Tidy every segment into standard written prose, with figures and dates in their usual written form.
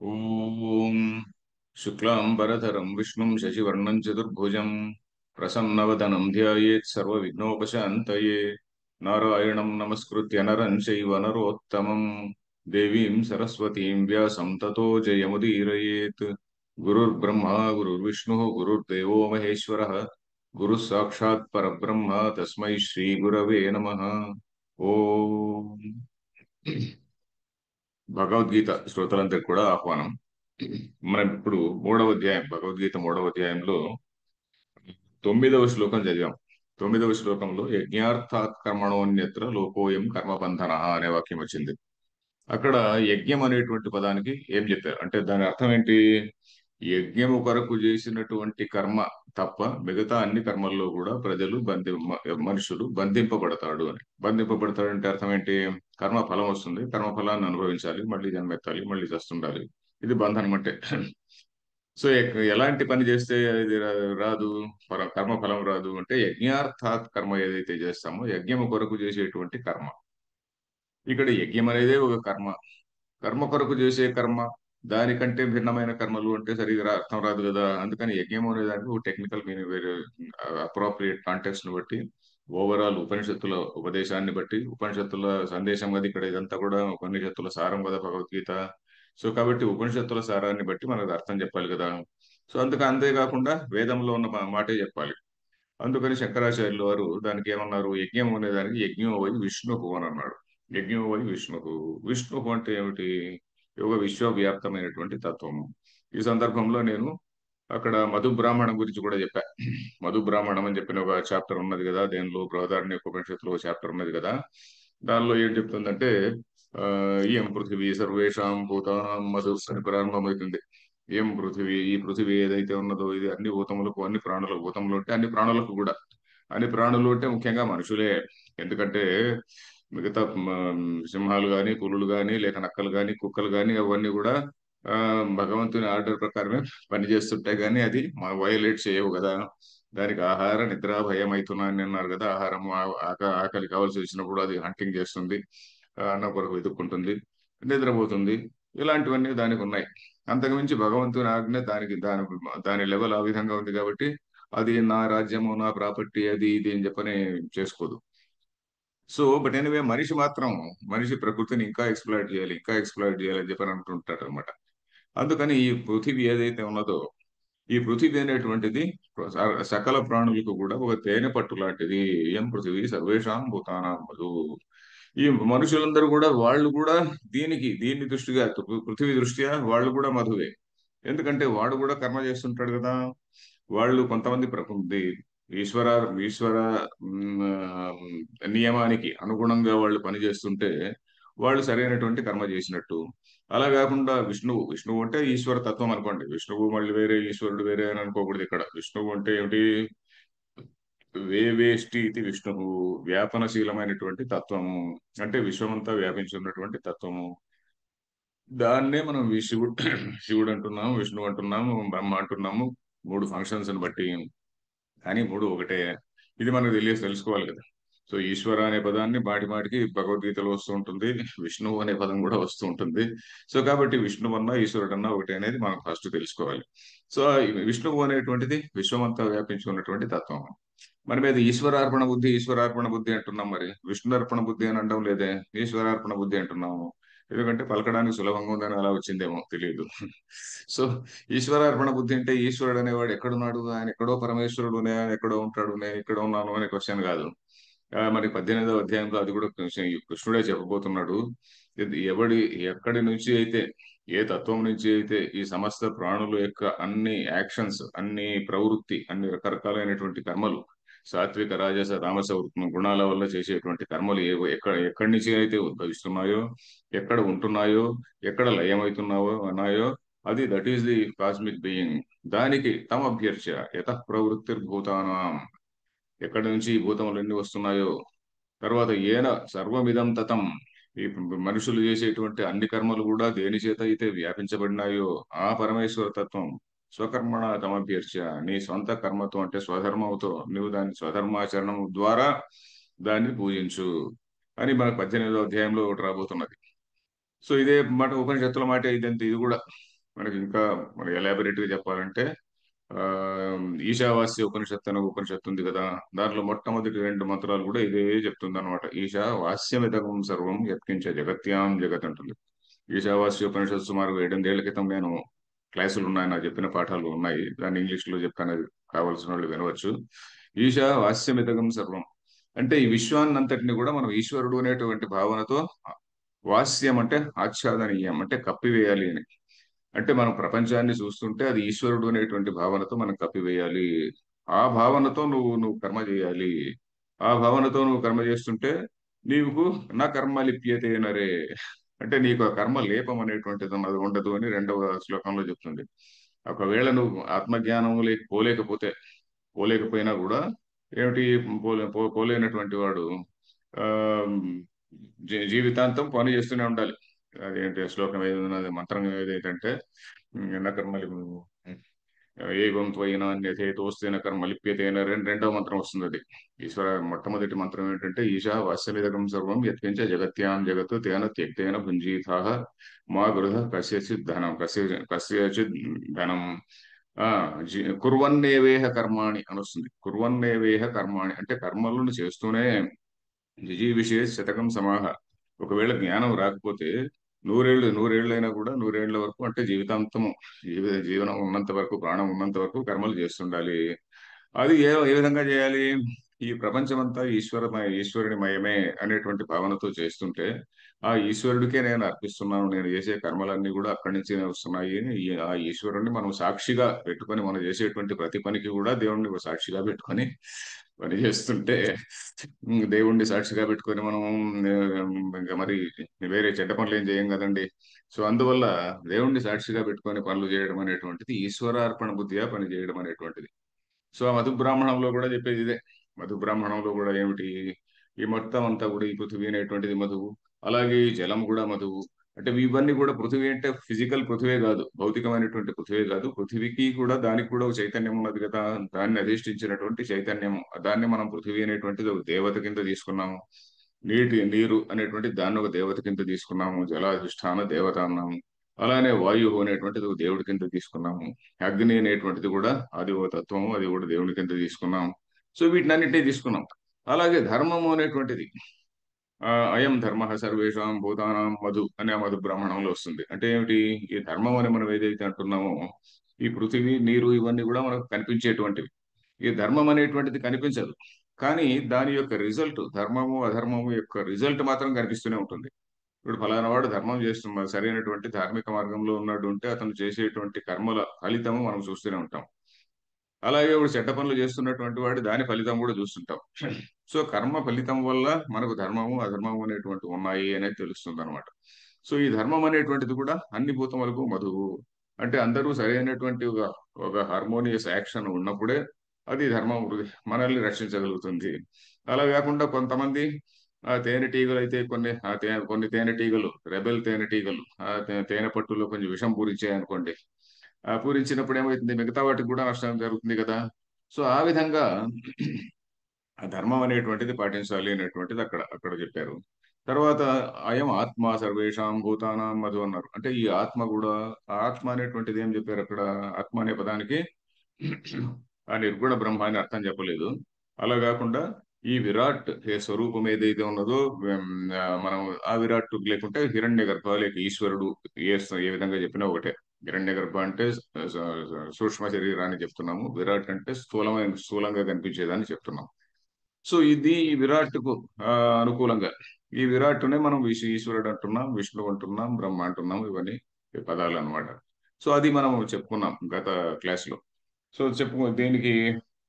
ఓం శుక్లాంబరధరం విష్ణుం శశివర్ణం చతుర్భుజం ప్రసన్నవదనం ధ్యాయేత్ సర్వవిఘ్నోపశాంతయే నారాయణం నమస్కృత్య నరం చైవ నరోత్తమం దేవీం సరస్వతీం వ్యాసం తతో జయముదీరయేత్. గురుర్బ్రహ్మ గురుర్విష్ణుః గురుర్దేవో మహేశ్వరः గురుः సాక్షాత్ పరబ్రహ్మ తస్మై శ్రీ గురవే నమః. ఓం భగవద్గీత శ్రోతలందరికీ కూడా ఆహ్వానం. మనం ఇప్పుడు మూడవ అధ్యాయం, భగవద్గీత మూడవ అధ్యాయంలో 9వ శ్లోకం చదివాం. 9వ శ్లోకంలో యజ్ఞార్థాత్ కర్మణోన్యత్ర లోకోయం కర్మబంధన అనే వాక్యం వచ్చింది. అక్కడ యజ్ఞం అనేటువంటి పదానికి ఏం చెప్పారు అంటే దాని అర్థం ఏంటి? యజ్ఞము కొరకు చేసినటువంటి కర్మ తప్ప మిగతా అన్ని కర్మల్లో కూడా ప్రజలు మనుషులు బంధింపబడతాడు అని. బంధింపబడతాడు అంటే అర్థం ఏంటి? కర్మ ఫలం వస్తుంది, కర్మ ఫలాన్ని అనుభవించాలి, మళ్ళీ జన్మెత్తాలి, మళ్ళీ చస్తుండాలి. ఇది బంధనం అంటే. సో ఎలాంటి పని చేస్తే ఇది రాదు, కర్మ ఫలం రాదు అంటే యజ్ఞార్థాత్ కర్మ ఏదైతే చేస్తామో యజ్ఞము కొరకు చేసేటువంటి కర్మ. ఇక్కడ యజ్ఞం అనేదే ఒక కర్మ. కర్మ కొరకు చేసే కర్మ, దానికంటే భిన్నమైన కర్మలు అంటే సరిగా అర్థం రాదు కదా. అందుకని యజ్ఞం అనే దానికి ఒక టెక్నికల్ మీనింగ్, వేరే అప్రోప్రియేట్ కాంటెక్స్ట్ ని బట్టి, ఓవరాల్ ఉపనిషత్తుల ఉపదేశాన్ని బట్టి, ఉపనిషత్తుల సందేశం కదా ఇక్కడ. ఇదంతా కూడా ఉపనిషత్తుల సారం కదా భగవద్గీత. సో కాబట్టి ఉపనిషత్తుల సారాన్ని బట్టి మనకు అర్థం చెప్పాలి కదా. సో అంతేకాకుండా వేదంలో ఉన్న మాటే చెప్పాలి. అందుకని శంకరాచార్యులు వారు దానికి ఏమన్నారు? యజ్ఞం అనే దానికి యజ్ఞం వై విష్ణువు అని అన్నాడు. యజ్ఞం వై విష్ణువు. విష్ణువు అంటే ఏమిటి? యోగ విశ్వవ్యాప్తమైనటువంటి తత్వము. ఈ సందర్భంలో నేను అక్కడ మధు బ్రాహ్మణం గురించి కూడా చెప్పా. మధు బ్రాహ్మణం అని చెప్పిన ఒక చాప్టర్ ఉన్నది కదా, దేనిలో బృహదారణ్య ఉపనిషత్తులో ఒక చాప్టర్ ఉన్నది కదా. దానిలో ఏం చెప్తుందంటే ఆ ఇయం పృథివీ సర్వేషాం భూతానాం మధు అని ప్రారంభమవుతుంది. ఏం పృథివీ, ఈ పృథివీ ఏదైతే ఉన్నదో ఇది అన్ని భూతములకు, అన్ని ప్రాణులకు, భూతములు అంటే అన్ని ప్రాణులకు కూడా, అన్ని ప్రాణులు అంటే ముఖ్యంగా మనుషులే. ఎందుకంటే మిగతా సింహాలు గాని, పులులు గాని, లేక నక్కలు గాని, కుక్కలు గాని అవన్నీ కూడా ఆ భగవంతుని ఆర్డర్ ప్రకారమే పనిచేస్తుంటాయి, కానీ అది వయలేట్ చేయవు కదా. దానికి ఆహార నిద్ర భయం అవుతున్నాయని అన్నారు కదా. ఆహారం ఆకలి కావాల్సి వచ్చినప్పుడు అది హంటింగ్ చేస్తుంది, అన్నం కొరకు వెతుక్కుంటుంది, నిద్రపోతుంది. ఇలాంటివన్నీ దానికి ఉన్నాయి. అంతకుమించి భగవంతుని ఆజ్ఞ దానికి దాని దాని లెవెల్ ఆ విధంగా ఉంది కాబట్టి అది నా రాజ్యము, నా ప్రాపర్టీ, అది ఇది అని చెప్పని చేసుకోదు. సో బట్ ఎనివే మనిషి మాత్రం, మనిషి ప్రకృతిని ఇంకా ఎక్స్ప్లాయిట్ చేయాలి, ఇంకా ఎక్స్ప్లాయిట్ చేయాలి అని చెప్పని అంటుంటాడు అనమాట. అందుకని ఈ పృథివీ ఏదైతే ఉన్నదో, ఈ పృథివీ అనేటువంటిది సకల ప్రాణులకు కూడా ఒక తేనె పట్టు లాంటిది. ఏం పృథివీ సర్వేషాం భూతానాం మధు. ఈ మనుషులందరూ కూడా, వాళ్ళు కూడా దీన్ని దృష్టిగా, పృథివీ దృష్ట్యా వాళ్ళు కూడా మధువే. ఎందుకంటే వాడు కూడా కర్మ చేస్తుంటాడు కదా. వాళ్ళు కొంతమంది ప్రకృతి ఈశ్వర ఈశ్వర మ్, నియమానికి అనుగుణంగా వాళ్ళు పని చేస్తుంటే వాళ్ళు సరైనటువంటి కర్మ చేసినట్టు. అలా కాకుండా విష్ణువు, విష్ణువు అంటే ఈశ్వర తత్వం అనుకోండి. విష్ణువు మళ్ళీ వేరే, ఈశ్వరుడు వేరే అని అనుకోకూడదు ఇక్కడ. విష్ణువు అంటే ఏమిటి? వేవేష్టి ఇది విష్ణువు, వ్యాపనశీలమైనటువంటి తత్వము. అంటే విశ్వమంతా వ్యాపించి ఉన్నటువంటి తత్వము. దాన్నే మనం శివుడు శివుడు అంటున్నాము, విష్ణువు అంటున్నాము, బ్రహ్మ అంటున్నాము. మూడు ఫంక్షన్స్ బట్టి, కానీ మూడు ఒకటే. ఇది మనకు తెలుసుకోవాలి కదా. సో ఈశ్వర అనే పదాన్ని మాటి మాటికి భగవద్గీతలో వస్తూ ఉంటుంది, విష్ణువు అనే పదం కూడా వస్తూ ఉంటుంది. సో కాబట్టి విష్ణువు అన్నా ఈశ్వరుడు అన్నా ఒకటే అనేది మనం ఫస్ట్ తెలుసుకోవాలి. సో ఈ విష్ణువు అనేటువంటిది విశ్వమంతా వ్యాపించి ఉన్నటువంటి తత్వం. మన మీద ఈశ్వరార్పణ బుద్ధి, ఈశ్వరార్పణ బుద్ధి అంటున్నాం, మరి విష్ణురర్పణ బుద్ధి అని అనడం లేదే, ఈశ్వరార్పణ బుద్ధి అంటున్నాము. ఎందుకంటే పలకడానికి సులభంగా ఉందని అలా వచ్చిందేమో తెలియదు. సో ఈశ్వరార్పణ బుద్ధి అంటే ఈశ్వరుడు అనేవాడు ఎక్కడున్నాడు, ఆయన ఎక్కడో పరమేశ్వరుడు, నేను ఎక్కడో ఉంటాడు, నేను ఇక్కడ ఉన్నాను అనే క్వశ్చన్ కాదు. మరి 18వ అధ్యాయంలో అది కూడా కృష్ణుడే చెప్పబోతున్నాడు. ఎవడి ఎక్కడి నుంచి అయితే, ఏ తత్వం నుంచి అయితే ఈ సమస్త ప్రాణుల యొక్క అన్ని యాక్షన్స్, అన్ని ప్రవృత్తి, అన్ని రకరకాలైనటువంటి కర్మలు, సాత్విక రాజస తామస గుణాల వల్ల చేసేటువంటి కర్మలు ఏవో ఎక్కడి నుంచి అయితే ఉద్భవిస్తున్నాయో, ఎక్కడ ఉంటున్నాయో, ఎక్కడ లయమవుతున్నావో అన్నాయో, అది that is the cosmic being. దానికి తమ అభ్యర్చ యత ప్రవృత్తిర్భూతానాం, ఎక్కడి నుంచి ఈ భూతములన్నీ వస్తున్నాయో, తర్వాత ఏన సర్వమిదం తతం, ఈ మనుషులు చేసేటువంటి అన్ని కర్మలు కూడా దేని చేత అయితే వ్యాపించబడినాయో ఆ పరమేశ్వర తత్వం స్వకర్మణ తమభ్యర్చ, నీ సొంత కర్మతో అంటే స్వధర్మంతో నువ్వు దాని స్వధర్మాచరణం ద్వారా దాన్ని పూజించు అని మనకు 18వ అధ్యాయంలో ఒకటి రాబోతున్నది. సో ఇదే మాట ఉపనిషత్తుల మాట ఇదంతే, ఇది కూడా మనకి ఇంకా మన ఎలాబొరేట్ గా చెప్పాలంటే ఆ ఈశావాస్య ఉపనిషత్తు అనే ఉపనిషత్తు ఉంది కదా, దాంట్లో మొట్టమొదటి రెండు మంత్రాలు కూడా ఇదే చెప్తుంది అనమాట. ఈశా వాస్యమిదగం సర్వం యత్కించ జగత్యాం జగత్ అంటుంది. ఈశావాస్య ఉపనిషత్తు సుమారు 7 ఏళ్ల క్రితం నేను క్లాసులు ఉన్నాయి, నాకు చెప్పిన పాఠాలు ఉన్నాయి, దాన్ని ఇంగ్లీష్ లో చెప్తాను, అది కావాల్సిన వాళ్ళు వినవచ్చు. ఈశా వాస్యమిదగం సర్వం అంటే ఈ విశ్వాన్నంతటిని కూడా మనం ఈశ్వరుడు అనేటువంటి భావనతో, వాస్యం అంటే ఆచ్ఛాదనీయం అంటే కప్పివేయాలి అని, అంటే మనం ప్రపంచాన్ని చూస్తుంటే అది ఈశ్వరుడు అనేటువంటి భావనతో మనం కప్పివేయాలి. ఆ భావనతో నువ్వు కర్మ చేయాలి. ఆ భావనతో నువ్వు కర్మ చేస్తుంటే నీకు నా కర్మ లిప్యతే నరే, అంటే నీకు ఆ కర్మ లేపం అనేటువంటిది ఉన్నది ఉండదు అని రెండవ శ్లోకంలో చెప్తుంది. ఒకవేళ నువ్వు ఆత్మజ్ఞానం పోలేకపోయినా కూడా ఏమిటి, పోలేనటువంటి వాడు ఆ జీవితాంతం పని చేస్తూనే ఉండాలి. అదేంటి శ్లోకం ఏది ఉన్నది, మంత్రం ఏదైతే కర్మలి ఏవం త్వయినాన్యథేతోస్తేన కర్మ లిప్యతేన రెండవ మంత్రం వస్తుంది అది. ఈశ్వర మొట్టమొదటి మంత్రం ఏంటంటే ఈశా వాస్యమిదకం సర్వం యత్కించ జగత్యాం జగత్ తేన త్యక్తేన భుంజీతాః మా గృహ కస్యచిత్ ధనం ఆ కుర్వన్నేవేహ కర్మాణి అని వస్తుంది. కుర్వన్నేవేహ కర్మాణి అంటే కర్మలను చేస్తూనే జిజీవిషే శతకం సమాహ, ఒకవేళ జ్ఞానం రాకపోతే నూరేళ్ళైనా కూడా, నూరేళ్ల వరకు అంటే జీవితాంతము, జీవనం ఉన్నంత వరకు, ప్రాణం ఉన్నంత వరకు కర్మలు చేస్తుండాలి. అది ఏ విధంగా చేయాలి, ఈ ప్రపంచమంతా ఈశ్వరుని మయమే అనేటువంటి భావనతో చేస్తుంటే ఆ ఈశ్వరుడికే నేను అర్పిస్తున్నాను, నేను చేసే కర్మలన్నీ కూడా అక్కడి నుంచే వస్తున్నాయి అని ఆ ఈశ్వరుణ్ణి మనం సాక్షిగా పెట్టుకొని, మనం చేసేటువంటి ప్రతి పనికి కూడా దేవుణ్ణి సాక్షిగా పెట్టుకొని పని చేస్తుంటే, దేవుణ్ణి సాక్షిగా పెట్టుకొని మనం ఇంకా మరి వేరే చెడ్డ పనులు ఏం చేయం కదండి. సో అందువల్ల దేవుణ్ణి సాక్షిగా పెట్టుకొని పనులు చేయడం అనేటువంటిది ఈశ్వరార్పణ బుద్ధిగా పని చేయడం అనేటువంటిది. సో ఆ మధు బ్రాహ్మణంలో కూడా చెప్పేది ఇదే. మధు బ్రాహ్మణంలో కూడా ఏమిటి, ఈ మొత్తం అంతా కూడా ఈ పృథివీ అనేటువంటిది మధువు, అలాగే ఈ జలం కూడా మధువు. అంటే ఇవన్నీ కూడా పృథివీ అంటే ఫిజికల్ పృథివే కాదు, భౌతికమైనటువంటి పృథివే కాదు, పృథివీకి కూడా దానికి కూడా ఒక చైతన్యం ఉన్నది కదా, దాన్ని అధిష్ఠించినటువంటి చైతన్యం, దాన్ని మనం పృథివీ అనేటువంటిది ఒక దేవత కింద తీసుకున్నాము. నీరు అనేటువంటి దాన్ని ఒక దేవత కింద తీసుకున్నాము, జలాధిష్టాన దేవత అన్నాము. అలానే వాయువు అనేటువంటిది ఒక దేవుడి కింద తీసుకున్నాము. అగ్ని అనేటువంటిది కూడా అది ఒక తత్వము, అది కూడా దేవుని కింద తీసుకున్నాం. సో వీటినన్నింటినీ తీసుకున్నాం. అలాగే ధర్మము అనేటువంటిది అయం ధర్మ సర్వేషాం భూతానాం మధు అనే ఆ మధు బ్రాహ్మణంలో వస్తుంది. అంటే ఏమిటి, ఈ ధర్మం అని మనం ఏదైతే అంటున్నామో, ఈ పృథివీ నీరు ఇవన్నీ కూడా మనకు కనిపించేటువంటివి. ఈ ధర్మం అనేటువంటిది కనిపించదు, కానీ దాని యొక్క రిజల్ట్, ధర్మము అధర్మము యొక్క రిజల్ట్ మాత్రం కనిపిస్తూనే ఉంటుంది. ఇప్పుడు ఫలానా వాడు ధర్మం చేస్తున్నారు, సరైనటువంటి ధార్మిక మార్గంలో ఉన్నాడు అంటే అతను చేసేటువంటి కర్మల ఫలితము మనం చూస్తూనే ఉంటాం. అలాగే ఇప్పుడు చెడ్డ పనులు చేస్తున్నటువంటి వాడు దాని ఫలితం కూడా చూస్తుంటాం. సో కర్మ ఫలితం వల్ల మనకు ధర్మము అధర్మము అనేటువంటి ఉన్నాయి అనేది తెలుస్తుంది అనమాట. సో ఈ ధర్మం అనేటువంటిది కూడా అన్ని భూతములకు మధువు, అంటే అందరూ సరైనటువంటి ఒక హార్మోనియస్ యాక్షన్ ఉన్నప్పుడే అది ధర్మం మనల్ని రక్షించగలుగుతుంది. అలా కాకుండా కొంతమంది తేనెటీగలు అయితే కొన్ని తేనెటీగలు, రెబెల్ తేనెటీగలు తేనె పట్టులో కొంచెం విషం పూరించాయి అనుకోండి, పూరించినప్పుడు ఏమవుతుంది, మిగతా వాటికి కూడా నష్టం జరుగుతుంది కదా. సో ఆ విధంగా ఆ ధర్మం అనేటువంటిది పాటించాలి అనేటువంటిది అక్కడ అక్కడ చెప్పారు. తర్వాత అయం ఆత్మ సర్వేషాం భూతానాం మధు అన్నారు. అంటే ఈ ఆత్మ కూడా, ఆ ఆత్మ అనేటువంటిది ఏం చెప్పారు అక్కడ, ఆత్మ అనే పదానికి ఆ నిర్గుణ బ్రహ్మ అని అర్థం చెప్పలేదు. అలా కాకుండా ఈ విరాట్ ఏ స్వరూపం ఏదైతే ఉన్నదో, మనం ఆ విరాట్ లేకుంటే హిరణ్య గర్భ లేక ఈశ్వరుడు, ఏ విధంగా చెప్పినా ఒకటే. హిరణ్య గర్భ అంటే సూక్ష్మ శరీరాన్ని చెప్తున్నాము, విరాట్ అంటే స్థూలంగా కనిపించేదాన్ని చెప్తున్నాం. సో ఇది ఈ విరాట్కు అనుకూలంగా, ఈ విరాట్నే మనం ఈశ్వరుడు అంటున్నాం, విష్ణువు అంటున్నాం, బ్రహ్మ అంటున్నాం, ఇవన్నీ ఈ పదాలు అన్నమాట. సో అది మనం చెప్పుకున్నాం గత క్లాస్ లో. సో దీనికి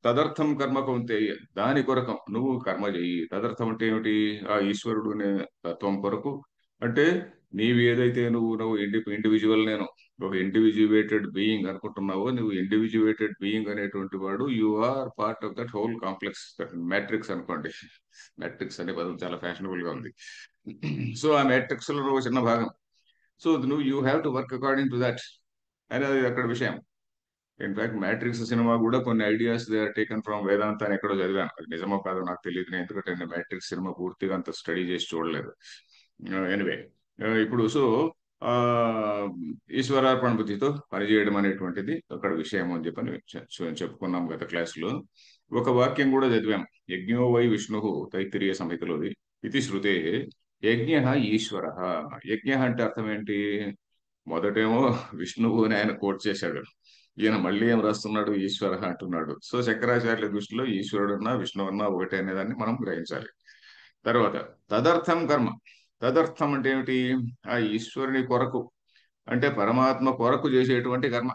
తదర్థం కర్మ కౌంతేయ, దాని కొరకు నువ్వు కర్మ చెయ్యి. తదర్థం అంటే ఏమిటి, ఆ ఈశ్వరుడు అనే తత్వం కొరకు, అంటే నీవు ఏదైతే నువ్వు ఇండివిజువల్, నేను ఒక ఇండివిజువేటెడ్ బీయింగ్ అనుకుంటున్నావో, నువ్వు ఇండివిజువేటెడ్ బీయింగ్ అనేటువంటి వాడు you are part of that whole complex, that matrix అనుకోండి. మ్యాట్రిక్స్ అనే పదం చాలా ఫ్యాషనబుల్ గా ఉంది. సో ఆ మ్యాట్రిక్స్ లో ఒక చిన్న భాగం. సో నువ్వు you have to work according to that అనేది అక్కడ విషయం. ఇన్ఫాక్ట్ మ్యాట్రిక్స్ సినిమా కూడా కొన్ని ideas they are taken from Vedanta అని ఎక్కడో చదివాను, అది నిజమో కాదో నాకు తెలియదు, ఎందుకంటే నేను మ్యాట్రిక్స్ సినిమా పూర్తిగా అంత స్టడీ చేసి చూడలేదు. ఎనివే, ఇప్పుడు సో ఆ ఈశ్వరార్పణ బుద్ధితో పనిచేయడం అనేటువంటిది అక్కడ విషయం అని చెప్పని చెప్పుకున్నాం గత క్లాసులో. ఒక వాక్యం కూడా చదివాం. యజ్ఞో వై విష్ణు, తైత్తిరీయ సంహితలోది. ఇది శృతే యజ్ఞ ఈశ్వర. యజ్ఞ అంటే అర్థం ఏంటి? మొదటేమో విష్ణువు అని ఆయన కోట్ చేశాడు. ఈయన మళ్ళీ ఏం రాస్తున్నాడు? ఈశ్వర అంటున్నాడు. సో శంకరాచార్యుల దృష్టిలో ఈశ్వరుడున్నా విష్ణువన్నా ఒకటే అనేదాన్ని మనం గ్రహించాలి. తర్వాత తదర్థం కర్మ. తదర్థం అంటే ఏమిటి? ఆ ఈశ్వరుని కొరకు, అంటే పరమాత్మ కొరకు చేసేటువంటి కర్మ.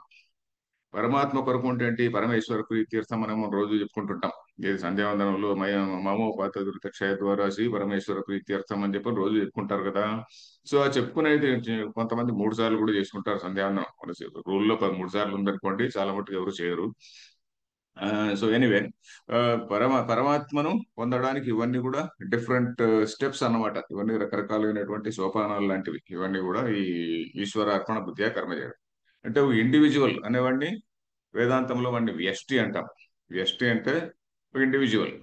పరమాత్మ కొరకు అంటే ఏంటి? పరమేశ్వర ప్రీత్యర్థం మనం రోజు చెప్పుకుంటుంటాం. ఇది సంధ్యావందనంలో మమో పాత్ర క్షయ శ్రీ పరమేశ్వర ప్రీత్యర్థం అని చెప్పి రోజు చెప్పుకుంటారు కదా. సో ఆ చెప్పుకునేది కొంతమంది 3 సార్లు కూడా చేసుకుంటారు సంధ్యావందనం. మన రూల్లో 13 సార్లు ఉందనుకోండి, చాలా మటుకు ఎవరు చేయరు. సో ఎనీవే, పరమాత్మను పొందడానికి ఇవన్నీ కూడా డిఫరెంట్ స్టెప్స్ అన్నమాట. ఇవన్నీ రకరకాలైనటువంటి సోపానాలు లాంటివి. ఇవన్నీ కూడా ఈ ఈశ్వరార్పణ బుద్ధిగా కర్మ చేయడం. అంటే ఇండివిజువల్ అనేవాడిని వేదాంతంలో వాడిని వ్యష్టి అంటాం. వ్యష్టి అంటే ఇండివిజువల్.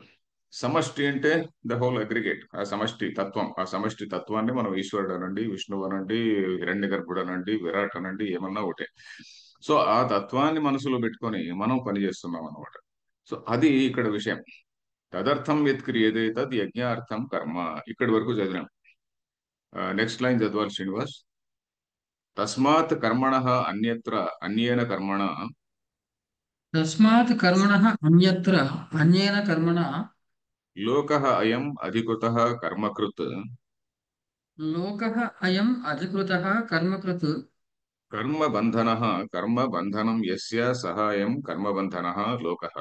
సమష్టి అంటే ద హోల్ అగ్రిగేట్. ఆ సమష్టి తత్వం, ఆ సమష్టి తత్వాన్ని మనం ఈశ్వరుడు అనండి, విష్ణువు అనండి, హిరణ్య గర్భుడు అనండి, విరాట్ అనండి, ఏమన్నా ఒకటే. సో ఆ తత్వాన్ని మనసులో పెట్టుకొని మనం పని చేస్తున్నాం అన్నమాట. సో అది ఇక్కడ విషయం. తదర్థం యత్ క్రియతే తద్ యజ్ఞార్థం కర్మ. ఇక్కడి వరకు చదివాం. నెక్స్ట్ లైన్ చదవాలి శ్రీనివాస్. తస్మాత్ కర్మణః అన్యత్ర అన్యేన కర్మణ తస్మాత్ కర్మణః అన్యత్ర అన్యేన కర్మణ లోకః అయం అధికృతః కర్మకృత్ లోకః అయం అధికృతః కర్మకృత్ కర్మబంధనః కర్మబంధనం యస్య సహ అయం కర్మబంధనః లోకః.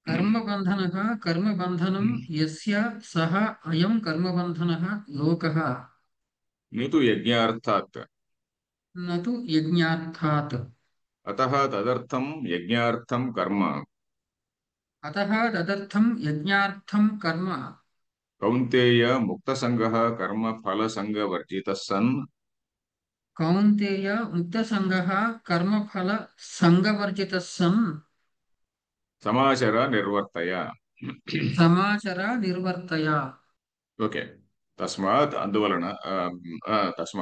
కర్మబంధనః కర్మబంధనం యస్య సహ అయం కర్మబంధనః లోకః నుతు యజ్ఞార్థాత్. నతు యజ్ఞార్థాత్. అతః తదర్థం యజ్ఞార్థం కర్మ అతః తదర్థం యజ్ఞార్థం కర్మ కౌంతేయ ముక్తసంగః కర్మ ఫల సంగ వర్జితః సన్ కౌంతేయ ముక్తసంగః కర్మఫల సంగవర్జితః సన్ సమాచర నిర్వర్తయ. సమాచర నిర్వర్తయ. ఓకే. తస్మాత్ అందువలన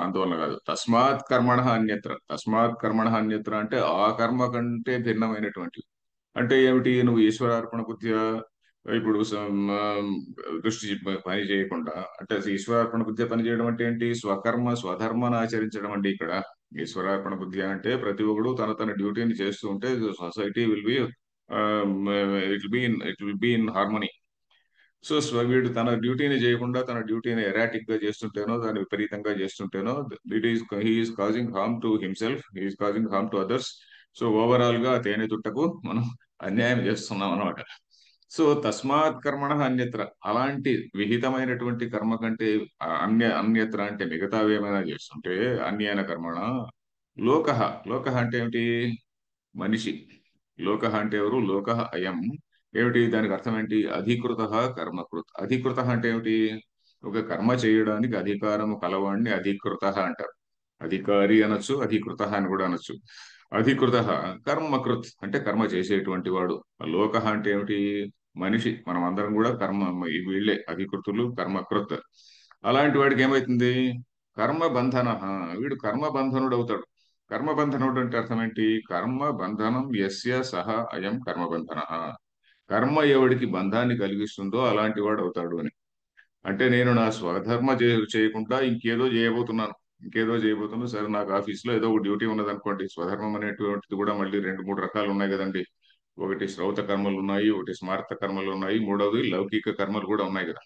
అందువలన కాదు, తస్మాత్ కర్మణ అన్యత్ర. తస్మాత్ కర్మణ అన్యత్ర అంటే ఆ కర్మ కంటే భిన్నమైనటువంటి. అంటే ఏమిటి? నువ్వు ఈశ్వరార్పణ బుద్ధిగా ఇప్పుడు దృష్టి పని చేయకుండా, అంటే ఈశ్వరార్పణ బుద్ధిగా పని చేయడం అంటే ఏంటి? స్వకర్మ స్వధర్మాన్ని ఆచరించడం అండి ఇక్కడ. ఈశ్వరార్పణ బుద్ధి అంటే ప్రతి ఒక్కడు తన తన డ్యూటీని చేస్తూ ఉంటే society will be it will be in harmony. So వీడు తన డ్యూటీని చేయకుండా తన డ్యూటీని ఎరాటిక్ గా చేస్తుంటేనో, దాన్ని విపరీతంగా చేస్తుంటేనో, it is he is causing harm to himself, he is causing harm to others. So overall గా తేనె తుట్టకు మనం అన్యాయం చేస్తున్నాం అనమాట. సో తస్మాత్ కర్మణ అన్యత్ర, అలాంటి విహితమైనటువంటి కర్మ కంటే అన్యత్ర అంటే మిగతావి ఏమైనా చేస్తుంటే అన్యైన కర్మణ లోక. లోక అంటే ఏమిటి? మనిషి. లోక అంటే ఎవరు? లోక అయం. ఏమిటి దానికి అర్థం? ఏంటి? అధికృత కర్మకృత్. అధికృత అంటే ఏమిటి? ఒక కర్మ చేయడానికి అధికారము కలవాడిని అధికృత అంటారు. అధికారి అనొచ్చు, అధికృత అని కూడా అనొచ్చు. అధికృత కర్మకృత్ అంటే కర్మ చేసేటువంటి వాడు. లోక అంటే ఏమిటి? మనిషి. మనం అందరం కూడా కర్మ, వీళ్ళే అధికృతులు, కర్మకృత్. అలాంటి వాడికి ఏమవుతుంది? కర్మ బంధన. వీడు కర్మ బంధనుడు అవుతాడు. కర్మబంధనుడు అంటే అర్థం ఏంటి? కర్మ బంధనం యస్య సహ అయం కర్మబంధన. కర్మ ఎవడికి బంధాన్ని కలిగిస్తుందో అలాంటి వాడు అవుతాడు అని. అంటే నేను నా స్వధర్మ చేయకుండా ఇంకేదో చేయబోతున్నాను. సరే, నాకు ఆఫీస్లో ఏదో ఒక డ్యూటీ ఉన్నది అనుకోండి. స్వధర్మం అనేటువంటిది కూడా మళ్ళీ 2 3 రకాలు ఉన్నాయి కదండి. ఒకటి శ్రౌత కర్మలు ఉన్నాయి, ఒకటి స్మార్త కర్మలు ఉన్నాయి, మూడవది లౌకిక కర్మలు కూడా ఉన్నాయి కదా.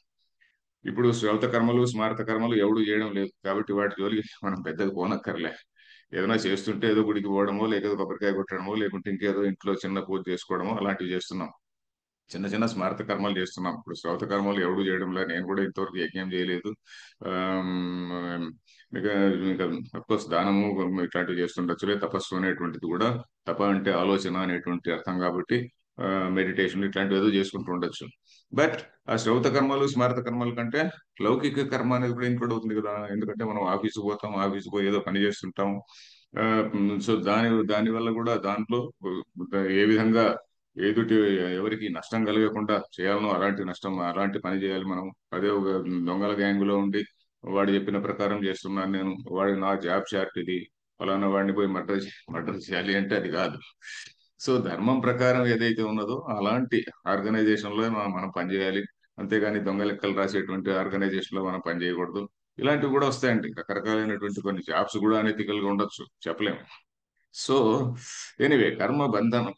ఇప్పుడు శ్రౌత కర్మలు స్మార్త కర్మలు ఎవడు చేయడం లేదు కాబట్టి వాటి జోలికి మనం పెద్దగా పోనక్కర్లే. ఏదైనా చేస్తుంటే ఏదో గుడికి పోవడమో, లేకపోతే కొబ్బరికాయ కొట్టడమో, లేకుంటే ఇంకేదో ఇంట్లో చిన్న పూజ చేసుకోవడమో అలాంటివి చేస్తున్నాం. చిన్న చిన్న స్మారక కర్మలు చేస్తున్నాం. ఇప్పుడు శ్రౌత కర్మలు ఎవడు చేయడం లేదు. నేను కూడా ఇంతవరకు యజ్ఞం చేయలేదు. ఆమ్, ఇంకా ఇంకా అఫ్కోర్స్ దానము ఇట్లాంటివి చేస్తుండొచ్చులే. తపస్సు అనేటువంటిది కూడా, తప అంటే ఆలోచన అనేటువంటి అర్థం కాబట్టి మెడిటేషన్ ఇట్లాంటివి ఏదో చేసుకుంటూ ఉండొచ్చు. బట్ ఆ శ్రౌత కర్మలు స్మారక కర్మల కంటే లౌకిక కర్మ అనేది కూడా ఇంక్లూడ్ అవుతుంది కదా. ఎందుకంటే మనం ఆఫీసు పోతాం, ఆఫీసు పోయి ఏదో పని చేస్తుంటాం. సో దాని వల్ల కూడా దాంట్లో ఏ విధంగా ఎదుటి ఎవరికి నష్టం కలగకుండా చేయాలనో అలాంటి పని చేయాలి మనం. అదే ఒక దొంగల గ్యాంగులో ఉండి వాడు చెప్పిన ప్రకారం చేస్తున్నాను నేను, వాడి నా జాబ్ చార్ట్ ఇది, ఫలానా వాడిని పోయి మర్డర్ చేయాలి అంటే అది కాదు. సో ధర్మం ప్రకారం ఏదైతే ఉన్నదో అలాంటి ఆర్గనైజేషన్ లో మనం పనిచేయాలి. అంతేగాని దొంగ లెక్కలు రాసేటువంటి ఆర్గనైజేషన్ లో మనం పనిచేయకూడదు. ఇలాంటివి కూడా వస్తాయండి. రకరకాలైనటువంటి కొన్ని జాబ్స్ కూడా అనెతికల్ గా ఉండొచ్చు, చెప్పలేము. సో ఎనివే కర్మబంధనం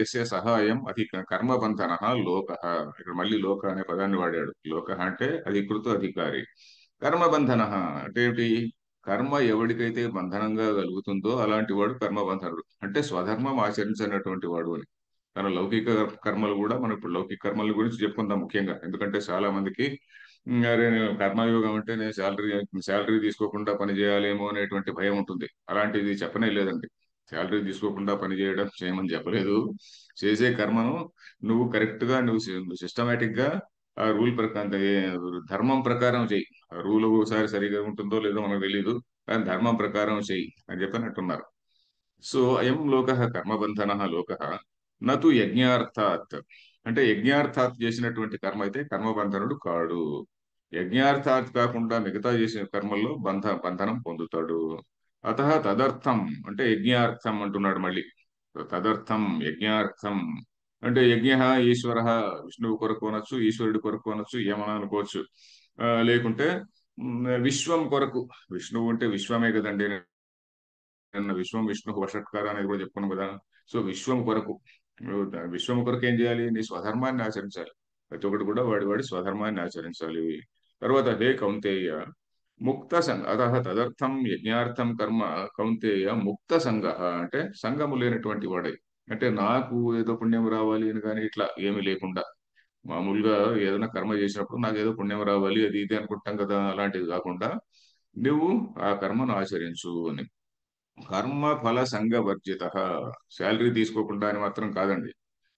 ఎస్య సహాయం అధిక కర్మబంధన లోక. ఇక్కడ మళ్ళీ లోక అనే పదాన్ని వాడాడు. లోక అంటే అధికృత అధికారి. కర్మబంధన అంటే ఏమిటి? కర్మ ఎవడికైతే బంధనంగా కలుగుతుందో అలాంటి వాడు కర్మబంధనుడు, అంటే స్వధర్మం ఆచరించినటువంటి వాడు అని. తన లౌకిక కర్మలు కూడా, మనం ఇప్పుడు లౌకిక కర్మల గురించి చెప్పుకుందాం ముఖ్యంగా. ఎందుకంటే చాలా మందికి అరే నేను కర్మయోగం అంటే నేను శాలరీ తీసుకోకుండా పని చేయాలేమో అనేటువంటి భయం ఉంటుంది. అలాంటిది చెప్పనే లేదండి. శాలరీ తీసుకోకుండా పని చేయమని చెప్పలేదు. చేసే కర్మను నువ్వు కరెక్ట్ గా, నువ్వు సిస్టమేటిక్ గా ఆ రూల్ ప్రకారం, ధర్మం ప్రకారం చెయ్యి. ఆ రూల్ ఒకసారి సరిగా ఉంటుందో లేదో మనకు తెలియదు, కానీ ధర్మం ప్రకారం చెయ్యి అని చెప్పినట్టున్నారు. సో అయం లోక కర్మబంధన లోక నతు యజ్ఞార్థాత్. అంటే యజ్ఞార్థాత్ చేసినటువంటి కర్మ అయితే కర్మబంధనుడు కాడు. యజ్ఞార్థాత్ కాకుండా మిగతా చేసిన కర్మల్లో బంధనం పొందుతాడు. అత తదర్థం అంటే యజ్ఞార్థం అంటున్నాడు మళ్ళీ. తదర్థం యజ్ఞార్థం అంటే యజ్ఞ ఈశ్వర, విష్ణువు కొరకు అనొచ్చు, ఈశ్వరుడి కొరకు అనొచ్చు, ఏమన్నా అనుకోవచ్చు. లేకుంటే విశ్వం కొరకు. విష్ణువు అంటే విశ్వమే కదండి. నిన్న విశ్వం విష్ణు వషట్కార అనేది కూడా చెప్పుకున్నాం కదా. సో విశ్వం కొరకు, నువ్వు విశ్వం కొరకు ఏం చేయాలి? నీ స్వధర్మాన్ని ఆచరించాలి. ప్రతి ఒక్కటి కూడా వాడి వాడి స్వధర్మాన్ని ఆచరించాలి. తర్వాత హే కౌంతేయ ముక్త సంఘ అత తదర్థం యజ్ఞార్థం కర్మ కౌంతేయ ముక్త సంఘ. అంటే సంఘము లేనటువంటి వాడై, అంటే నాకు ఏదో పుణ్యం రావాలి అని కానీ ఇట్లా ఏమీ లేకుండా, మామూలుగా ఏదైనా కర్మ చేసినప్పుడు నాకు ఏదో పుణ్యం రావాలి అది ఇది అనుకుంటాం కదా, అలాంటిది కాకుండా నువ్వు ఆ కర్మను ఆచరించు అని. కర్మఫల సంఘవర్జిత. శాలరీ తీసుకోకుండా అని మాత్రం కాదండి.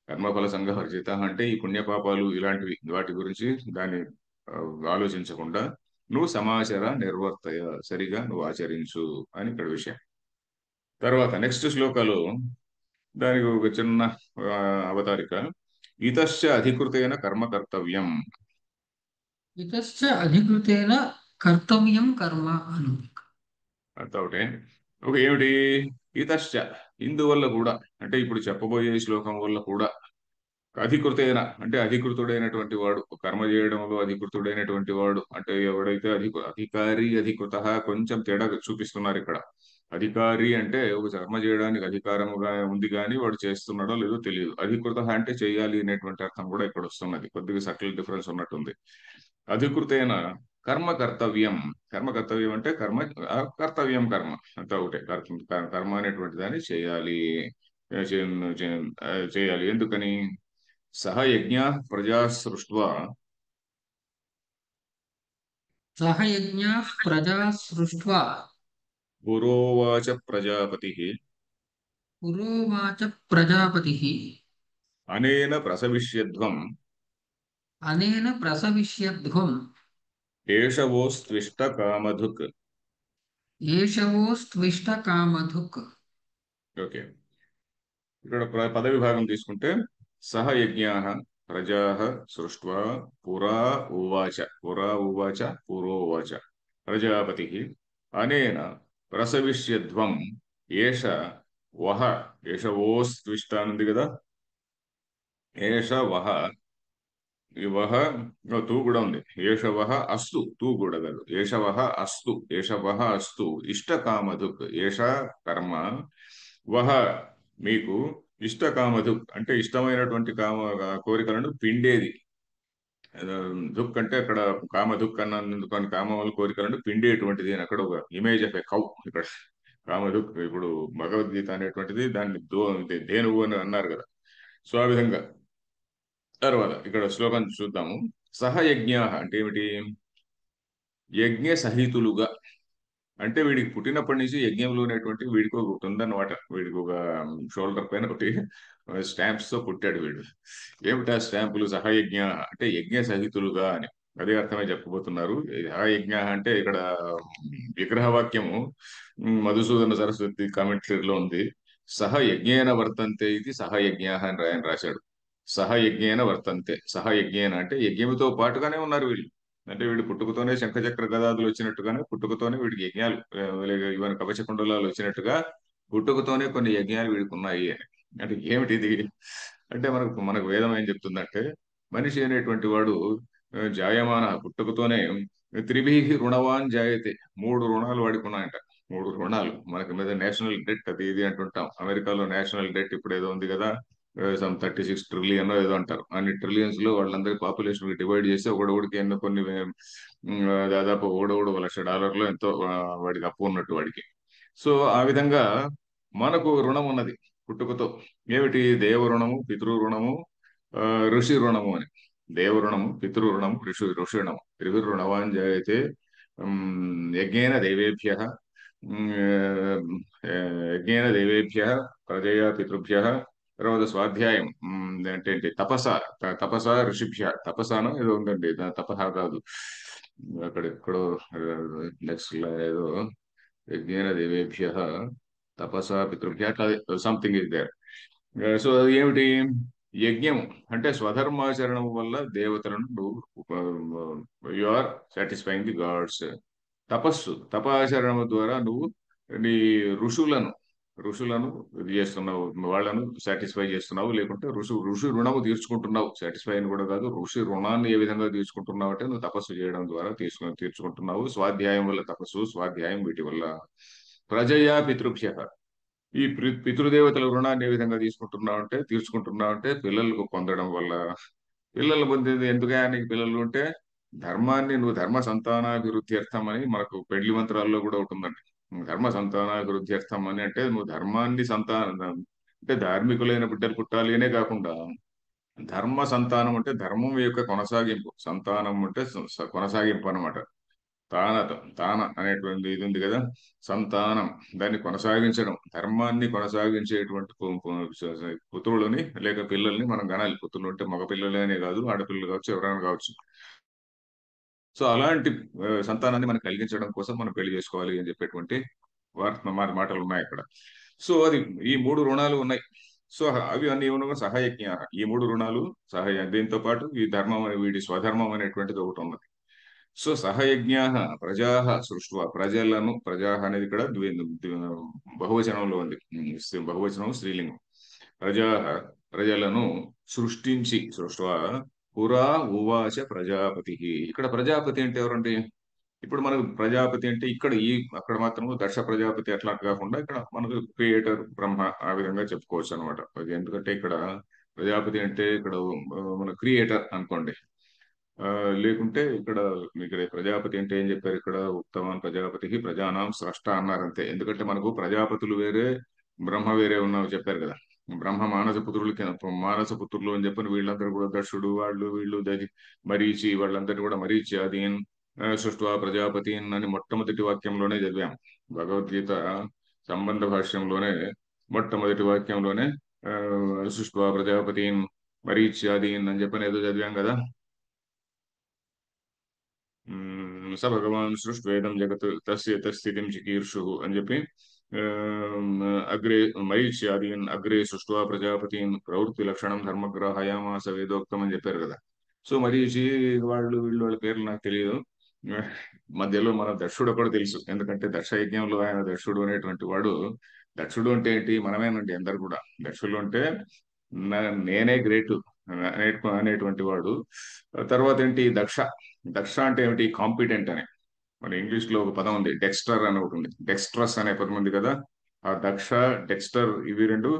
కర్మఫల సంఘవర్జిత అంటే ఈ పుణ్యపాపాలు ఇలాంటివి వాటి గురించి దాన్ని ఆ, ఆలోచించకుండా నువ్వు సమాచార నిర్వర్తయ, సరిగా నువ్వు ఆచరించు అని ఇక్కడ విషయం. తర్వాత నెక్స్ట్ శ్లోకాలు దానికి ఒక చిన్న ఆ, అవతారిక. ఇతశ్చ అధికృతైన కర్మ కర్తవ్యం. ఇతశ్చ అధికృతేన కర్తవ్యం కర్మ అను. అంతా ఒకటే. ఒక ఏమిటి? ఇతశ్చ, ఇందువల్ల కూడా, అంటే ఇప్పుడు చెప్పబోయే శ్లోకం వల్ల కూడా, అధికృతైన అంటే అధికృతుడైనటువంటి వాడు, కర్మ చేయడంలో అధికృతుడైనటువంటి వాడు అంటే ఎవడైతే అధికారి అధికృత కొంచెం తేడా చూపిస్తున్నారు ఇక్కడ. అధికారి అంటే ఒక కర్మ చేయడానికి అధికారముగా ఉంది కానీ వాడు చేస్తున్నాడో లేదో తెలియదు. అధికృత అంటే చేయాలి అనేటువంటి అర్థం కూడా ఇక్కడ వస్తున్నది. కొద్దిగా సటిల్ డిఫరెన్స్ ఉన్నట్టుంది. అధికృతైన కర్మ కర్తవ్యం. కర్మ కర్తవ్యం అంటే కర్మ, కర్తవ్యం కర్మ అంతా ఒకటే. కర్మ అనేటువంటి దాన్ని చేయాలి. చేయాలి ఎందుకని? సహ యజ్ఞ ప్రజా సృష్ట్వా సహ యజ్ఞాః ప్రజా సృష్ట్వా పురోవాచ ప్రజాపతి పురోవాచ ప్రజాపతిః అనేన ప్రసవిష్యధ్వం అనేన ప్రసవిష్యధ్వం ఏషవోస్త్విష్ట కామధుక్. ఏషవోస్త్విష్టకామధుక్. ఓకే, ఇక్కడ పద విభాగం తీసుకుంటే సహ యజ్ఞా ప్రజా సృష్ట్వా పురా ఉవాచ, పురా ఉవాచ పురోవాచ ప్రజాపతి అనేన ప్రసవిష్యధ్వం ఏష వహ. ఏషవోస్త్విష్ట అనుంది కదా, ఏష వహ. ఈ వహ తూ కూడా ఉంది. ఏషవహ అస్తు, తూ కూడా కాదు. ఏషవహ అస్తు, ఏషవహ అస్తు ఇష్టకామధుక్. ఏష కర్మ, వహ మీకు, ఇష్టకామధుక్ అంటే ఇష్టమైనటువంటి కోరికలను పిండేది. ఆ, దుక్ అంటే అక్కడ కామధుక్ అన్నందుకు అని కామముల కోరికలను పిండేటువంటిది అని అక్కడ ఒక ఇమేజ్ ఆఫ్ ఎ కౌ ఇక్కడ. కామధుక్ ఇప్పుడు భగవద్గీత అనేటువంటిది దాన్ని ధేనువు అని అన్నారు కదా. సో ఆ విధంగా. తర్వాత ఇక్కడ శ్లోకం చూద్దాము. సహయజ్ఞ అంటే ఏమిటి? యజ్ఞ సహితులుగా, అంటే వీడికి పుట్టినప్పటి నుంచి యజ్ఞంలో ఉన్నటువంటి వీడికి ఒకటి ఉందన్నమాట. వీడికి ఒక షోల్డర్ పైన ఒకటి స్టాంప్స్ తో పుట్టాడు వీడు. ఏమిటా స్టాంపులు? సహయజ్ఞ అంటే యజ్ఞ సహితులుగా అని అదే అర్థమే చెప్పబోతున్నారు. సహయజ్ఞ అంటే ఇక్కడ విగ్రహ వాక్యము మధుసూదన సరస్వతి కామెంటరీలో ఉంది. సహ యజ్ఞేన వర్తంతే ఇది సహయజ్ఞ అని రాశాడు. సహయజ్ఞేన వర్తంతే. సహయజ్ఞేన అంటే యజ్ఞముతో పాటుగానే ఉన్నారు వీళ్ళు. అంటే వీడు పుట్టుకతోనే శంఖచక్ర గదాదులు వచ్చినట్టుగానే పుట్టుకతోనే వీడికి యజ్ఞాలు ఇవన్న కవచకుండలాలు వచ్చినట్టుగా పుట్టుకతోనే కొన్ని యజ్ఞాలు వీడికి ఉన్నాయి అని. అంటే ఏమిటి ఇది? అంటే మనకు మనకు వేదం ఏం చెప్తుందంటే మనిషి అనేటువంటి వాడు జాయమాన పుట్టుకతోనే త్రిభీహి రుణవాన్ జాయతే. మూడు రుణాలు వాడికి ఉన్నాయంట. మూడు రుణాలు మనకి మీద నేషనల్ డెట్ అది ఇది అంటుంటాం. అమెరికాలో నేషనల్ డెట్ ఇప్పుడు ఏదో ఉంది కదా, సమ్ 36 ట్రిలియన్ ఏదో అంటారు. అన్ని ట్రిలియన్స్ లో వాళ్ళందరి పాపులేషన్ డివైడ్ చేసి ఒకడొకడికి ఎన్నో కొన్ని దాదాపు ఒకడొకడు $1,00,000 ఎంతో వాడికి అప్పు ఉన్నట్టు వాడికి. సో ఆ విధంగా మనకు రుణం ఉన్నది పుట్టుకతో. ఏమిటి? దేవ రుణము, పితృ రుణము, ఆ, ఋషి రుణము అని. దేవ రుణము, పితృ రుణము, ఋషి రుణము. త్రిభిర్రుణవాన్ జాయతే యజ్ఞేన దేవేభ్య, యజ్ఞేన దేవేభ్య ప్రజయా పితృభ్య. తర్వాత స్వాధ్యాయం అంటే ఏంటి? తపస. తపస ఋషిభ్య. తపసాను ఏదో ఉందండి, తపస కాదు, అక్కడెక్కడో నెక్స్ట్ ఏదో యజ్ఞేన దేవేభ్య తపసా పితృభ్య అట్లా సంథింగ్ ఇస్ దేర్. సో అది ఏమిటి? యజ్ఞం అంటే స్వధర్మాచరణం వల్ల దేవతలను you are satisfying the gods. తపస్సు, తపాచరణం ద్వారా నువ్వు నీ ఋషులను ఋషులను ఇది చేస్తున్నావు, వాళ్ళను సాటిస్ఫై చేస్తున్నావు. లేకుంటే ఋషి రుణము తీర్చుకుంటున్నావు. సాటిస్ఫై అని కూడా కాదు, ఋషి రుణాన్ని ఏ విధంగా తీర్చుకుంటున్నావు అంటే నువ్వు తపస్సు చేయడం ద్వారా తీర్చుకుంటున్నావు. స్వాధ్యాయం వల్ల తపస్సు, స్వాధ్యాయం వీటి వల్ల. ప్రజయా పితృభ్య. ఈ పితృదేవతల రుణాన్ని ఏ విధంగా తీర్చుకుంటున్నావు అంటే పిల్లలకు పొందడం వల్ల. పిల్లలు పొందేది ఎందుకే? నీకు పిల్లలు ఉంటే ధర్మాన్ని నువ్వు ధర్మ సంతానాభివృద్ధి అర్థం అని మనకు పెళ్లి మంత్రాల్లో కూడా ఉంటుందండి. ధర్మ సంతానాభివృద్ధి అర్థం అని అంటే నువ్వు ధర్మాన్ని అంటే ధార్మికులైన బిడ్డలు పుట్టాలి అనే కాకుండా ధర్మ సంతానం అంటే ధర్మం యొక్క కొనసాగింపు, సంతానం అంటే కొనసాగింపు అన్నమాట. తాన అనేటువంటి ఇది ఉంది కదా, సంతానం, దాన్ని కొనసాగించడం, ధర్మాన్ని కొనసాగించేటువంటి పుత్రులని లేక పిల్లల్ని మనం కనాలి. పుత్రులు అంటే మగ పిల్లలే అనే కాదు, ఆడపిల్లలు కావచ్చు, ఎవరైనా కావచ్చు. సో అలాంటి సంతానాన్ని మనం కలిగించడం కోసం మనం పెళ్లి చేసుకోవాలి అని చెప్పేటువంటి మాటలు ఉన్నాయి అక్కడ. సో అది ఈ మూడు రుణాలు ఉన్నాయి. సో అవి అన్ని ఏమన్నా సహాయజ్ఞ. ఈ మూడు రుణాలు సహాయ, దీంతో పాటు ఈ ధర్మం వీడి స్వధర్మం అనేటువంటిది ఒకటి ఉన్నది. సో సహయజ్ఞ ప్రజా సృష్వా. ప్రజలను, ప్రజా అనేది ఇక్కడ బహువచనంలో ఉంది. బహువచనం స్త్రీలింగం. ప్రజా ప్రజలను సృష్టించి, సృష్వా పురా ఉవాచ ప్రజాపతి. ఇక్కడ ప్రజాపతి అంటే ఎవరండి? ఇప్పుడు మనకు ప్రజాపతి అంటే ఇక్కడ అక్కడ మాత్రం దక్ష ప్రజాపతి అట్లా కాకుండా ఇక్కడ మనకు క్రియేటర్ బ్రహ్మ ఆ విధంగా చెప్పుకోవచ్చు అనమాట. అది ఎందుకంటే ఇక్కడ ప్రజాపతి అంటే ఇక్కడ మన క్రియేటర్ అనుకోండి. ఆ, లేకుంటే ఇక్కడ ప్రజాపతి అంటే ఏం చెప్పారు? ఇక్కడ ఉత్తమాన్ ప్రజాపతి ప్రజానాం స్రష్ట అన్నారు అంతే. ఎందుకంటే మనకు ప్రజాపతులు వేరే, బ్రహ్మ వేరే ఉన్నావు చెప్పారు కదా. బ్రహ్మ మానస పుత్రులు, మానస పుత్రులు అని చెప్పని వీళ్ళందరూ కూడా దక్షుడు, వాళ్ళు వీళ్ళు మరీచి, వాళ్ళందరూ కూడా మరీచి అది సృష్వా ప్రజాపతి అని మొట్టమొదటి వాక్యంలోనే చదివాం. భగవద్గీత సంబంధ భాష్యంలోనే మొట్టమొదటి వాక్యంలోనే సృష్వా ప్రజాపతి మరీచ్యాది అని చెప్పని ఏదో చదివాం కదా. స భగవాన్ సృష్వేదం జగత్ తస్య తస్థితిం చికీర్షు అని చెప్పి అగ్రే మరీచ్యాదీన్ అగ్రే సృష్వా ప్రజాపతిన్ ప్రవృత్తి లక్షణం ధర్మగ్రహయామాస వేదోక్తం అని చెప్పారు కదా. సో మరీచి వాళ్ళు వీళ్ళు వాళ్ళ పేర్లు నాకు తెలియదు. మధ్యలో మన దక్షుడు ఒకడు తెలుసు, ఎందుకంటే దక్ష యజ్ఞంలో ఆయన దక్షుడు అనేటువంటి వాడు. దక్షుడు అంటే ఏంటి? మనమేనండి అందరు కూడా. దక్షుడు అంటే నేనే గ్రేట్ అనేటువంటి వాడు. తర్వాత ఏంటి? దక్ష. దక్ష అంటే ఏమిటి? కాంపిటెంట్ అని. మన ఇంగ్లీష్ లో ఒక పదం ఉంది, డెక్స్టర్ అని ఒకటి ఉంది. డెక్స్ట్రస్ అనే పదం ఉంది కదా. ఆ దక్ష, డెక్స్టర్ ఇవి రెండు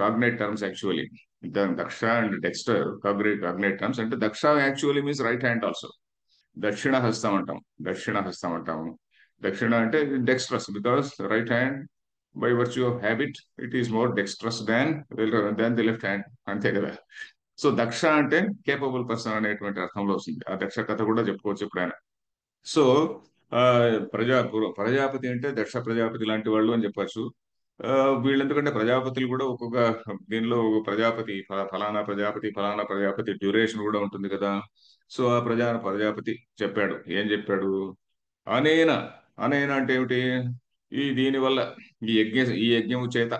కాగ్నేట్ టర్మ్స్ యాక్చువల్లీ. దక్ష అండ్ డెక్స్టర్ కాగ్నేట్ టర్మ్స్. అంటే దక్ష actually means right hand also. దక్షిణ హస్తం అంటాం, దక్షిణ హస్తం అంటాము. దక్షిణ అంటే dextrous because right hand by virtue of habit it is more dextrous than the left hand, అంతే కదా. సో దక్ష అంటే కేపబుల్ పర్సన్ అనేటువంటి అర్థంలో వస్తుంది. ఆ దక్ష కథ కూడా చెప్పుకోవచ్చు ఎప్పుడైనా. సో ఆ, ప్రజాపతి అంటే దక్ష ప్రజాపతి లాంటి వాళ్ళు అని చెప్పచ్చు. వీళ్ళు ఎందుకంటే ప్రజాపతులు కూడా ఒక్కొక్క దీనిలో ఒక ప్రజాపతి ఫలానా ప్రజాపతి డ్యూరేషన్ కూడా ఉంటుంది కదా. సో ఆ ప్రజాపతి చెప్పాడు. ఏం చెప్పాడు? అనేన. అనేన అంటే ఏమిటి? దీని వల్ల, ఈ యజ్ఞము చేత.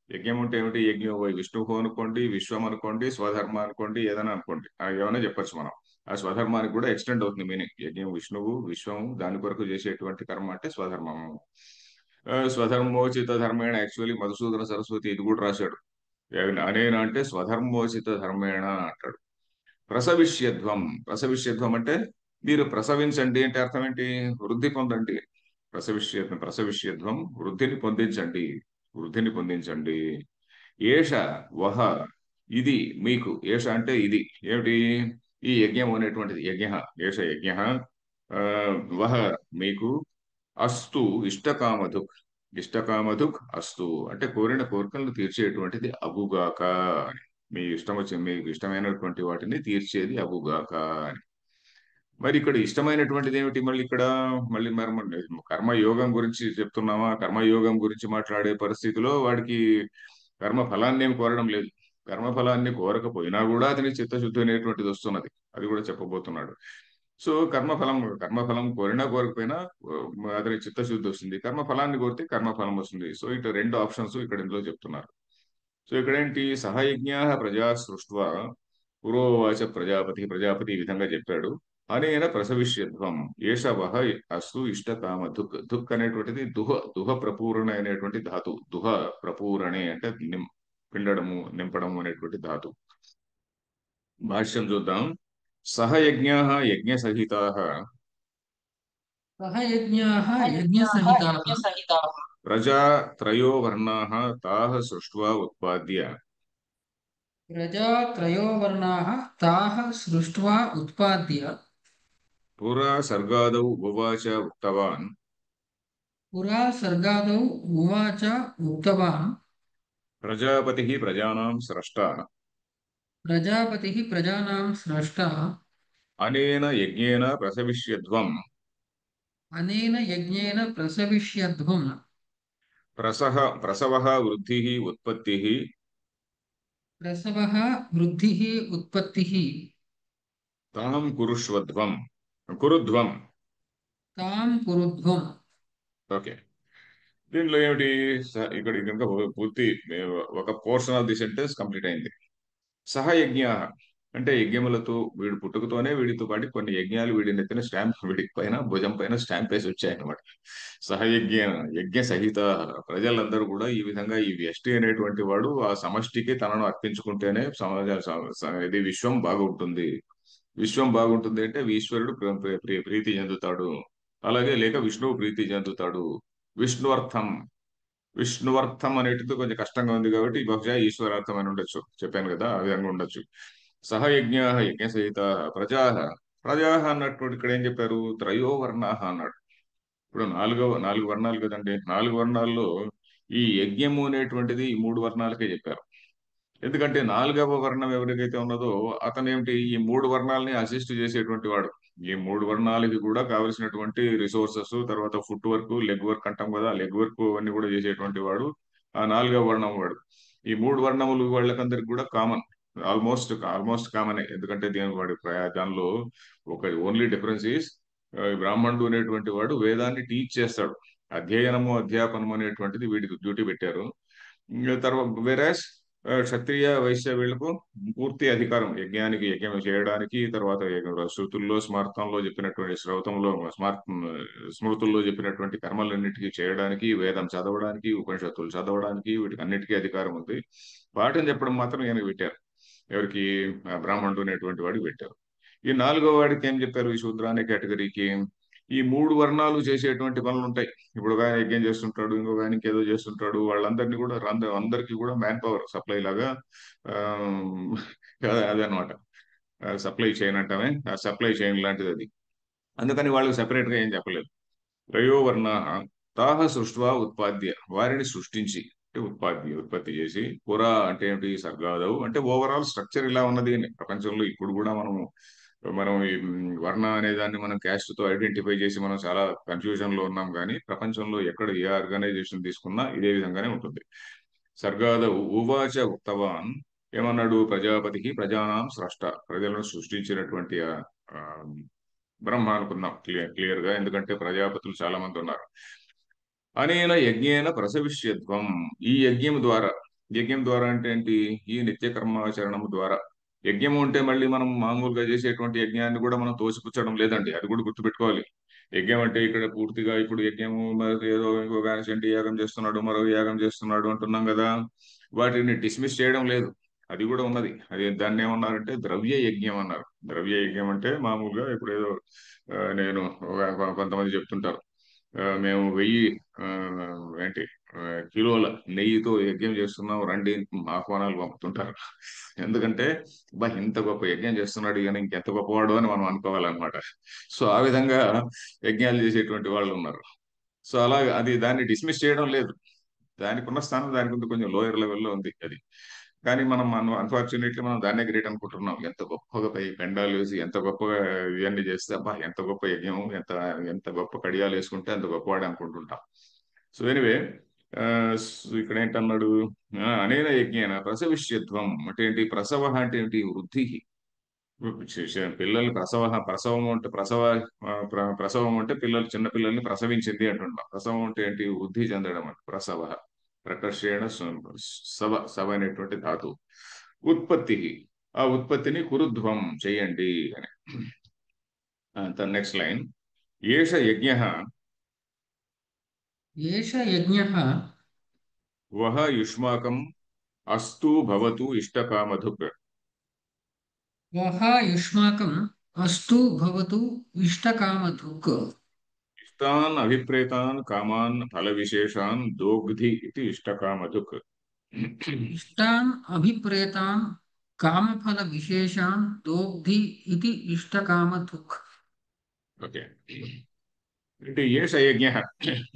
యజ్ఞం అంటే ఏమిటి? యజ్ఞం విష్ణువు అనుకోండి, విశ్వం అనుకోండి, స్వధర్మ అనుకోండి, ఏదైనా అనుకోండి, ఏమైనా చెప్పొచ్చు మనం. ఆ స్వధర్మానికి కూడా ఎక్స్టెండ్ అవుతుంది మీనింగ్. యజ్ఞం విష్ణువు, విశ్వము, దాని కొరకు చేసేటువంటి కర్మ అంటే స్వధర్మము. స్వధర్మోచిత ధర్మేణ, యాక్చువల్లీ మధుసూదన సరస్వతి ఇది కూడా రాశాడు. అనేన అంటే స్వధర్మోచిత ధర్మేణ అంటాడు. ప్రసవిష్యధ్వం, ప్రసవిష్యధ్వం అంటే మీరు ప్రసవించండి అంటే అర్థం ఏంటి? వృద్ధి పొందండి. ప్రసవిష్యధ్వం, వృద్ధిని పొందించండి, వృద్ధిని పొందించండి. ఏష వహ, ఇది మీకు, ఏష అంటే ఇది ఏమిటి? ఈ యజ్ఞం అనేటువంటిది, యజ్ఞ, ఏష యజ్ఞ, ఆ, వహ మీకు, అస్తు ఇష్టకామధుక్, ఇష్టకామధుక్ అస్తు అంటే కోరిన కోరికలను తీర్చేటువంటిది అగుగాక అని. మీ ఇష్టం వచ్చి మీకు ఇష్టమైనటువంటి వాటిని తీర్చేది అగుగాక అని. మరి ఇక్కడ ఇష్టమైనటువంటిది ఏమిటి? మళ్ళీ ఇక్కడ మళ్ళీ మరి కర్మయోగం గురించి చెప్తున్నామా? కర్మయోగం గురించి మాట్లాడే పరిస్థితిలో వాడికి కర్మ ఫలాన్ని ఏమి కోరడం లేదు. కర్మ ఫలాన్ని కోరకపోయినా కూడా అతనికి చిత్తశుద్ధి అనేటువంటిది వస్తున్నది. అది కూడా చెప్పబోతున్నాడు. సో కర్మఫలం కోరినా కోరకపోయినా అతనికి చిత్తశుద్ధి వస్తుంది. కర్మ ఫలాన్ని కోరితే కర్మఫలం వస్తుంది. సో ఇటు రెండు ఆప్షన్స్ ఇక్కడ ఇందులో చెప్తున్నారు. సో ఇక్కడేంటి? సహయజ్ఞ ప్రజా సృష్ట్వా పురోవాచ ప్రజాపతి, ప్రజాపతి ఈ విధంగా చెప్పాడు. అనేన ప్రసవిష్యధ్వం ఏషవహ అస్తు ఇష్టకామ దుఃఖ్. దుఃఖ్ అనేటువంటిది దుహ, దుహ ప్రపూరణ అనేటువంటి ధాతు. దుహ ప్రపూరణే అంటే పిండడము, నింపడము అనేటువంటి ధాతు. భాష్యం చూద్దాం. సహయజ్ఞా యజ్ఞ సహితా సహ యజ్ఞాః యజ్ఞసహితాః ప్రజా త్రయో వర్ణా తాః సృష్ట్వా ఉత్పాద్య ప్రజా త్రయో వర్ణాః తాః సృష్ట్వా ఉత్పాద్య పురా సర్గాదౌ ఉవాచ ఉక్తవాన్ పురా సర్గాదౌ ఉవాచ ఉక్తవాన్ ప్రజాపతి ప్రజానాం స్రష్ట ప్రజాపతిః ప్రజానాం స్రష్టः అనేన యజ్ఞేన ప్రసవిష్యధ్వం అనేన యజ్ఞేన ప్రసవిష్యధ్వం ప్రసవ వృద్ధి ఉత్పత్తి ప్రసవः వృద్ధిः ఉత్పత్తిः తాం కురుష్వధ్వం, కురుధ్వం. తాం కురుధ్వం. ఓకే, దీనిలో ఏమిటి? ఇక్కడ కనుక పూర్తి ఒక portion of the sentence complete అయింది. సహయజ్ఞ అంటే యజ్ఞములతో, వీడు పుట్టుకతోనే వీడితో పాటు కొన్ని యజ్ఞాలు వీడి నెత్తిన స్టాంప్, వీడి పైన భుజం పైన స్టాంప్ వేసి వచ్చాయన్నమాట. సహయజ్ఞ, యజ్ఞ సహిత, ప్రజలందరూ కూడా ఈ విధంగా ఈ వ్యష్టి అనేటువంటి వాడు ఆ సమష్టికి తనను అర్పించుకుంటేనే ఇది విశ్వం బాగుంటుంది. విశ్వం బాగుంటుంది అంటే ఈశ్వరుడు ప్రీతి చెందుతాడు, అలాగే లేక విష్ణువు ప్రీతి చెందుతాడు. విష్ణువర్థం, విష్ణువర్థం అనేటిది కొంచెం కష్టంగా ఉంది కాబట్టి బహుశా ఈశ్వరార్థం అని ఉండొచ్చు, చెప్పాను కదా, ఆ విధంగా ఉండొచ్చు. సహయజ్ఞ యజ్ఞ సహిత ప్రజా, ప్రజా అన్నటువంటి ఇక్కడ ఏం చెప్పారు? త్రయో వర్ణా అన్నాడు. ఇప్పుడు నాలుగు వర్ణాలు కదండి. నాలుగు వర్ణాల్లో ఈ యజ్ఞము అనేటువంటిది ఈ మూడు వర్ణాలకే చెప్పారు. ఎందుకంటే నాలుగవ వర్ణం ఎవరికైతే ఉన్నదో అతను ఏమిటి? ఈ మూడు వర్ణాలని అసిస్ట్ చేసేటువంటి వాడు. ఈ మూడు వర్ణాలకి కూడా కావలసినటువంటి రిసోర్సెస్, తర్వాత ఫుట్ వర్క్, లెగ్ వర్క్ అంటాం కదా, లెగ్ వర్క్ అన్ని కూడా చేసేటువంటి వాడు ఆ నాలుగవ వర్ణం వాడు. ఈ మూడు వర్ణములు వాళ్ళకందరికి కూడా కామన్, ఆల్మోస్ట్ ఆల్మోస్ట్ కామనే. ఎందుకంటే దానిలో ఒక ఓన్లీ డిఫరెన్స్ ఈస్ బ్రాహ్మణుడు అనేటువంటి వాడు వేదాన్ని టీచ్ చేస్తాడు. అధ్యయనము అధ్యాపనము అనేటువంటిది వీడికి డ్యూటీ పెట్టారు. ఇంకా తర్వాత వేరేస్ క్షత్రియ వైశ్య వీళ్లకు పూర్తి అధికారం యజ్ఞానికి, యజ్ఞం చేయడానికి, తర్వాత శృతుల్లో స్మార్తంలో చెప్పినటువంటి శ్రౌతంలో స్మృతుల్లో చెప్పినటువంటి కర్మలన్నిటికీ చేయడానికి, వేదం చదవడానికి, ఉపనిషత్తులు చదవడానికి, వీటికి అన్నిటికీ అధికారం ఉంది. పాఠం చెప్పడం మాత్రం ఈయనకి పెట్టారు. ఎవరికి? బ్రాహ్మణుడు అనేటువంటి వాడికి పెట్టారు. ఈ నాలుగో వాడికి ఏం చెప్పారు? ఈ శూద్ర అనే కేటగిరీకి ఈ మూడు వర్ణాలు చేసేటువంటి పనులు ఉంటాయి. ఇప్పుడు ఒక ఆయన యజ్ఞం చేస్తుంటాడు, ఇంకొక ఆయన ఇంకేదో చేస్తుంటాడు. వాళ్ళందరినీ కూడా అందరికీ కూడా మ్యాన్ పవర్ సప్లై లాగా ఆ, అదనమాట. సప్లై చైన్ అంటామే, ఆ సప్లై చైన్ లాంటిది అది. అందుకని వాళ్ళకి సెపరేట్ గా ఏం చెప్పలేదు. త్రయోవర్ణ తాహ సృష్ట్వా ఉత్పాద్య, వారిని సృష్టించి అంటే ఉత్పత్తి చేసి, పురా అంటే ఏమిటి? సర్గాదవు అంటే ఓవరాల్ స్ట్రక్చర్ ఇలా ఉన్నది అని. ప్రపంచంలో ఇప్పుడు కూడా మనం ఈ వర్ణ అనే దాన్ని మనం క్యాస్ట్ తో ఐడెంటిఫై చేసి మనం చాలా కన్ఫ్యూజన్ లో ఉన్నాం. కానీ ప్రపంచంలో ఎక్కడ ఏ ఆర్గనైజేషన్ తీసుకున్నా ఇదే విధంగానే ఉంటుంది. సర్గాదవు ఉవాచ ఉక్తవాన్, ఏమన్నాడు? ప్రజాపతికి ప్రజానాం స్రష్ట, ప్రజలను సృష్టించినటువంటి ఆ, బ్రహ్మ అనుకుందాం క్లియర్ గా, ఎందుకంటే ప్రజాపతులు చాలా మంది ఉన్నారు. అనేన యజ్ఞేన ప్రసవిష్యధ్వం, ఈ యజ్ఞం ద్వారా, యజ్ఞం ద్వారా అంటే ఏంటి? ఈ నిత్య కర్మాచరణము ద్వారా, యజ్ఞము అంటే మళ్ళీ మనం మామూలుగా చేసేటువంటి యజ్ఞాన్ని కూడా మనం తోసిపుచ్చడం లేదండి, అది కూడా గుర్తుపెట్టుకోవాలి. యజ్ఞం అంటే ఇక్కడ పూర్తిగా ఇప్పుడు యజ్ఞము మరి ఏదో ఇంకొక ఆయన చండీ యాగం చేస్తున్నాడు, మరో యాగం చేస్తున్నాడు అంటున్నాం కదా, వాటిని డిస్మిస్ చేయడం లేదు. అది కూడా ఉన్నది. అది దాన్ని ఏమన్నారంటే ద్రవ్య యజ్ఞం అన్నారు. ద్రవ్య యజ్ఞం అంటే మామూలుగా ఇప్పుడు ఏదో నేను కొంతమంది చెప్తుంటారు, మేము 1000 ఆ, ఏంటి ఆ, కిలోల నెయ్యితో యజ్ఞం చేస్తున్నాం రండి ఆహ్వానాలు పంపుతుంటారు. ఎందుకంటే బా ఇంత గొప్ప యజ్ఞం చేస్తున్నాడు కానీ ఇంకెంత గొప్పవాడు అని మనం అనుకోవాలన్నమాట. సో ఆ విధంగా యజ్ఞాలు చేసేటువంటి వాళ్ళు ఉన్నారు. సో అలా అది దాన్ని డిస్మిస్ చేయడం లేదు. దానికి ఉన్న స్థానం దానికి ఉంది, కొంచెం లోయర్ లెవెల్లో ఉంది అది. కానీ మనం అన్ఫార్చునేట్లీ మనం దాన్నే గ్రేట్ అనుకుంటున్నాం. ఎంత గొప్పగా పై పెండాలు వేసి ఎంత గొప్పగా ఇవన్నీ చేస్తే అబ్బా ఎంత గొప్ప యజ్ఞం, ఎంత ఎంత గొప్ప కడియాలు వేసుకుంటే అంత గొప్పవాడు అనుకుంటుంటాం. సో ఎనివే, ఇక్కడ ఏంటన్నాడు, అనేన యజ్ఞేన ప్రసవిష్యత్వం అంటే ఏంటి, ప్రసవ అంటే ఏంటి, వృద్ధి. పిల్లల్ని ప్రసవం అంటే ప్రసవం అంటే పిల్లలు చిన్న పిల్లల్ని ప్రసవించింది అంటున్నాం. ప్రసవం అంటే ఏంటి, వృద్ధి చెందడం అంటే ప్రసవ. ప్రకర్షేణ సవ సవ అనేటువంటి ధాతు. ఉత్పత్తి, ఆ ఉత్పత్తిని కురుధ్వం చేయండి అని. నెక్స్ట్ లైన్, ఏష యజ్ఞ एष यज्ञः వహ యుష్మాకం అస్తు భవతు ఇష్టకామధుక్. वः युष्माकम् अस्तु भवतु इष्टकामधुक्। ఇష్టాన్ అభిప్రేతాన్ కామాన్ ఫల విశేషాన్ దోగ్ధి ఇది ఇష్టకామధుక్. इष्टान् अभिप्रेतान् कामफलविशेषान् दोग्धि इति इष्टकामधुक्। ఓకే. అంటే ఏష యజ్ఞ,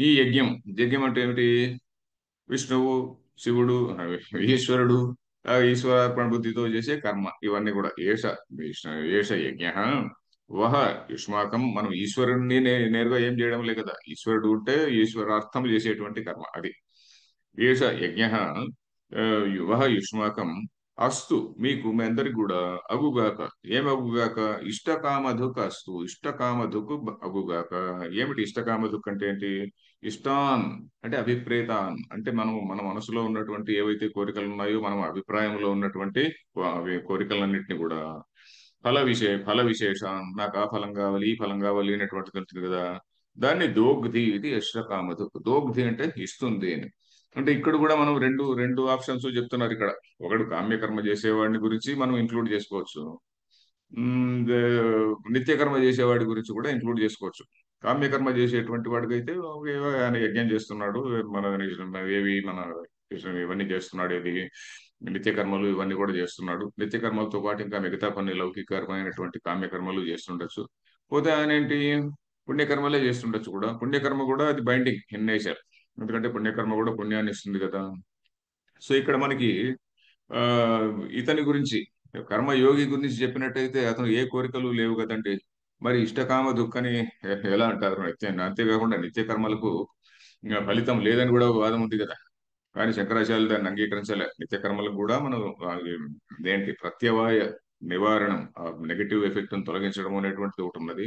ఈ యజ్ఞం. యజ్ఞం అంటే ఏమిటి, విష్ణువు, శివుడు, ఈశ్వరుడు, ఆ ఈశ్వరార్పణ బుద్ధితో చేసే కర్మ ఇవన్నీ కూడా ఏష ఏష యజ్ఞ. వహ యుష్మాకం, మనం ఈశ్వరుణ్ణి నేరుగా ఏం చేయడం లే కదా, ఈశ్వరుడు ఉంటే ఈశ్వరార్థం చేసేటువంటి కర్మ అది. ఏష యజ్ఞ వహ యుష్మాకం అస్తు, మీకు మీ అందరికి కూడా అగుగాక. ఏమగుగాక, ఇష్టకామధుక్ అస్తు, ఇష్టకామధుక్ అగుగాక. ఏమిటి ఇష్టకామధుక్ అంటే ఏంటి, ఇష్టాన్ అంటే అభిప్రేతాన్ అంటే మనం మన మనసులో ఉన్నటువంటి ఏవైతే కోరికలు ఉన్నాయో, మనం అభిప్రాయంలో ఉన్నటువంటి అవి కోరికలన్నింటినీ కూడా ఫల విశేషాన్, నాకు ఆ ఫలం కావాలి ఈ ఫలం కావాలి అనేటువంటిది ఉంటుంది కదా, దాన్ని దోగ్ధి ఇది ఇష్టకామధుక్. దోగ్ధి అంటే ఇస్తుంది అని. అంటే ఇక్కడ కూడా మనం రెండు రెండు ఆప్షన్స్ చెప్తున్నారు ఇక్కడ. ఒకడు కామ్యకర్మ చేసేవాడిని గురించి మనం ఇంక్లూడ్ చేసుకోవచ్చు, నిత్యకర్మ చేసేవాడి గురించి కూడా ఇంక్లూడ్ చేసుకోవచ్చు. కామ్యకర్మ చేసేటువంటి వాడికైతే ఏవో ఆయన యజ్ఞం చేస్తున్నాడు, మన ఏవి మన ఇవన్నీ చేస్తున్నాడు, ఏది నిత్యకర్మలు ఇవన్నీ కూడా చేస్తున్నాడు. నిత్యకర్మలతో పాటు ఇంకా మిగతా కొన్ని లౌకికరమైనటువంటి కామ్యకర్మలు చేస్తుండొచ్చు. పోతే ఆయన ఏంటి, పుణ్యకర్మలే చేస్తుండొచ్చు కూడా. పుణ్యకర్మ కూడా అది బైండింగ్ ఇన్ నేచర్, ఎందుకంటే పుణ్యకర్మ కూడా పుణ్యాన్ని ఇస్తుంది కదా. సో ఇక్కడ మనకి ఆ ఇతని గురించి, కర్మయోగి గురించి చెప్పినట్టయితే అతను ఏ కోరికలు లేవు కదండి. మరి ఇష్టకామ దుఃఖని ఎలా అంటారు, అంతేకాకుండా నిత్య కర్మలకు ఇంకా ఫలితం లేదని కూడా ఒక వాదం ఉంది కదా. కానీ శంకరాచార్యులు దాన్ని అంగీకరించలే. నిత్య కర్మలకు కూడా మనం ఇదేంటి ప్రత్యవాయ నివారణం, ఆ నెగటివ్ ఎఫెక్ట్ తొలగించడం అనేటువంటిది ఒకటి ఉన్నది.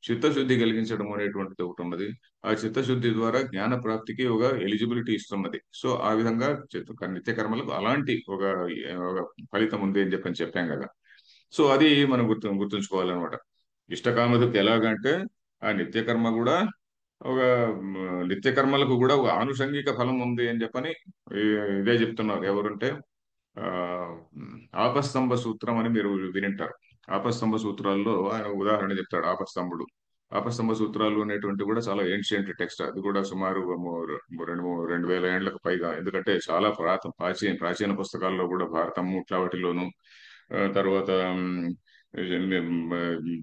చిత్తశుద్ధి కలిగించడం అనేటువంటిది ఒకటి ఉన్నది. ఆ చిత్తశుద్ధి ద్వారా జ్ఞాన ప్రాప్తికి ఒక ఎలిజిబిలిటీ ఇస్తున్నది. సో ఆ విధంగా నిత్య కర్మలకు అలాంటి ఒక ఫలితం ఉంది అని చెప్పాం కదా. సో అది మనం గుర్తుంచుకోవాలన్నమాట. ఇష్టకామధుకి ఎలాగంటే ఆ నిత్య కర్మ కూడా ఒక నిత్య కర్మలకు కూడా ఒక ఆనుషంగిక ఫలం ఉంది అని చెప్పని ఇదే చెప్తున్నారు. ఎవరంటే ఆ ఆపస్తంభ సూత్రం అని మీరు వినింటారు. ఆపస్తంభ సూత్రాల్లో ఆయన ఉదాహరణ చెప్తాడు. ఆపస్తంభ సూత్రాలు అనేటువంటి కూడా చాలా ఏన్షియంట్ టెక్స్ట్. అది కూడా సుమారు 2000 ఏళ్లకు పైగా. ఎందుకంటే చాలా ప్రాచీన పుస్తకాల్లో కూడా భారతము ఇట్లా వాటిలోను, తర్వాత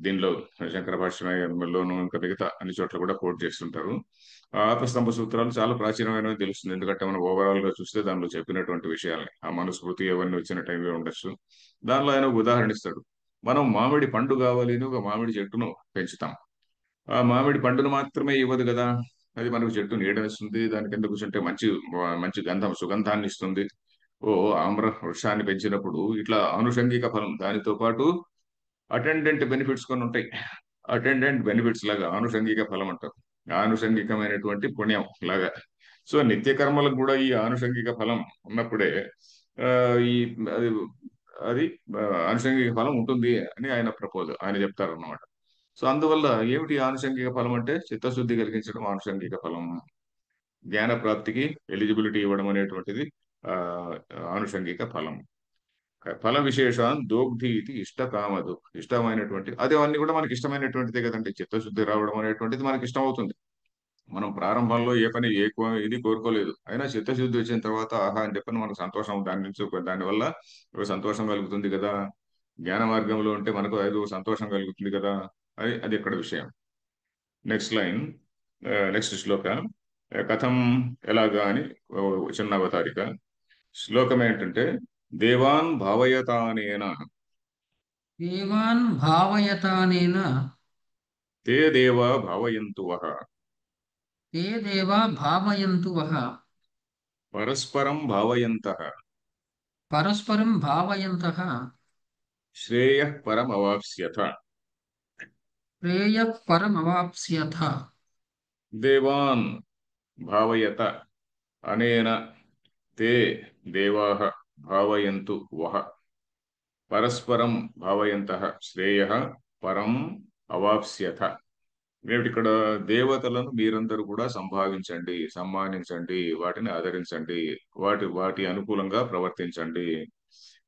దీనిలో శంకర భాష్యంలోను ఇంకా మిగతా అన్ని చోట్ల కూడా కోట్ చేస్తుంటారు. ఆ ఆపస్తంభ సూత్రాలు చాలా ప్రాచీనమైనవి తెలుస్తుంది. ఎందుకంటే మనం ఓవరాల్ గా చూస్తే దానిలో చెప్పినటువంటి విషయాల్ని, ఆ మనుస్మృతి అవన్నీ వచ్చిన టైంలో ఉండొచ్చు. దానిలో ఆయన ఒక ఉదాహరణ ఇస్తాడు. మనం మామిడి పండు కావాలి అని ఒక మామిడి చెట్టును పెంచుతాం. ఆ మామిడి పండును మాత్రమే ఇవ్వదు కదా, అది మనకు చెట్టు నీడనిస్తుంది, దాని కింద కూర్చుంటే మంచి మంచి సుగంధాన్ని ఇస్తుంది. ఓ ఆమ్ర వృక్షాన్ని పెంచినప్పుడు ఇట్లా ఆనుషంగిక ఫలం దానితో పాటు అటెండెంట్ బెనిఫిట్స్ కొన్ని ఉంటాయి. అటెండెంట్ బెనిఫిట్స్ లాగా ఆనుషంగిక ఫలం అంటారు. ఆనుషంగికమైనటువంటి పుణ్యం లాగా. సో నిత్య కర్మలకు కూడా ఈ ఆనుషంగిక ఫలం ఉన్నప్పుడే ఆ, ఈ అది అది ఆనుషంగిక ఫలం ఉంటుంది అని ఆయన చెప్తారన్నమాట. సో అందువల్ల ఏమిటి ఆనుషంగిక ఫలం అంటే చిత్తశుద్ధి కలిగించడం ఆనుషంగిక ఫలం. జ్ఞాన ప్రాప్తికి ఎలిజిబిలిటీ ఇవ్వడం అనేటువంటిది ఆ, ఆనుషంగిక ఫలం. ఫల విశేషాన్ దోగ్ధి ఇది ఇష్ట కామదు. ఇష్టమైనటువంటి అది అన్ని కూడా మనకి ఇష్టమైనటువంటిదే కదండి. చిత్తశుద్ధి రావడం అనేటువంటిది మనకి ఇష్టం అవుతుంది. మనం ప్రారంభంలో ఏ పని ఇది కోరుకోలేదు, అయినా చిత్తశుద్ధి వచ్చిన తర్వాత ఆహా అని చెప్పని మనకు సంతోషం దాని నుంచి దానివల్ల ఒక సంతోషం కలుగుతుంది కదా. జ్ఞాన మార్గంలో ఉంటే మనకు ఏదో సంతోషం కలుగుతుంది కదా. అది అది ఇక్కడ విషయం. నెక్స్ట్ లైన్, నెక్స్ట్ శ్లోక. కథం, ఎలాగా అని ఓ చిన్న అవతారిక. శ్లోకం ఏంటంటే దేవాన్ భావయతానేన దేవాన్ భావయతానేన తే దేవా భావయంతు వః ते देवा भावयन्तु वः పరస్పరం భావయంతః परस्परं भावयन्तः శ్రేయః పరమవాప్స్యథ. श्रेयः परमवाप्स्यथ। దేవాన్ భావయత అనేన తే దేవాః భావయంతు వః పరస్పరం భావయంతః శ్రేయః పరం అవాప్స్యథ. ఏమిటి ఇక్కడ? దేవతలను మీరందరూ కూడా సంభావించండి, సమ్మానించండి, వాటిని ఆదరించండి, వాటి వాటి అనుకూలంగా ప్రవర్తించండి.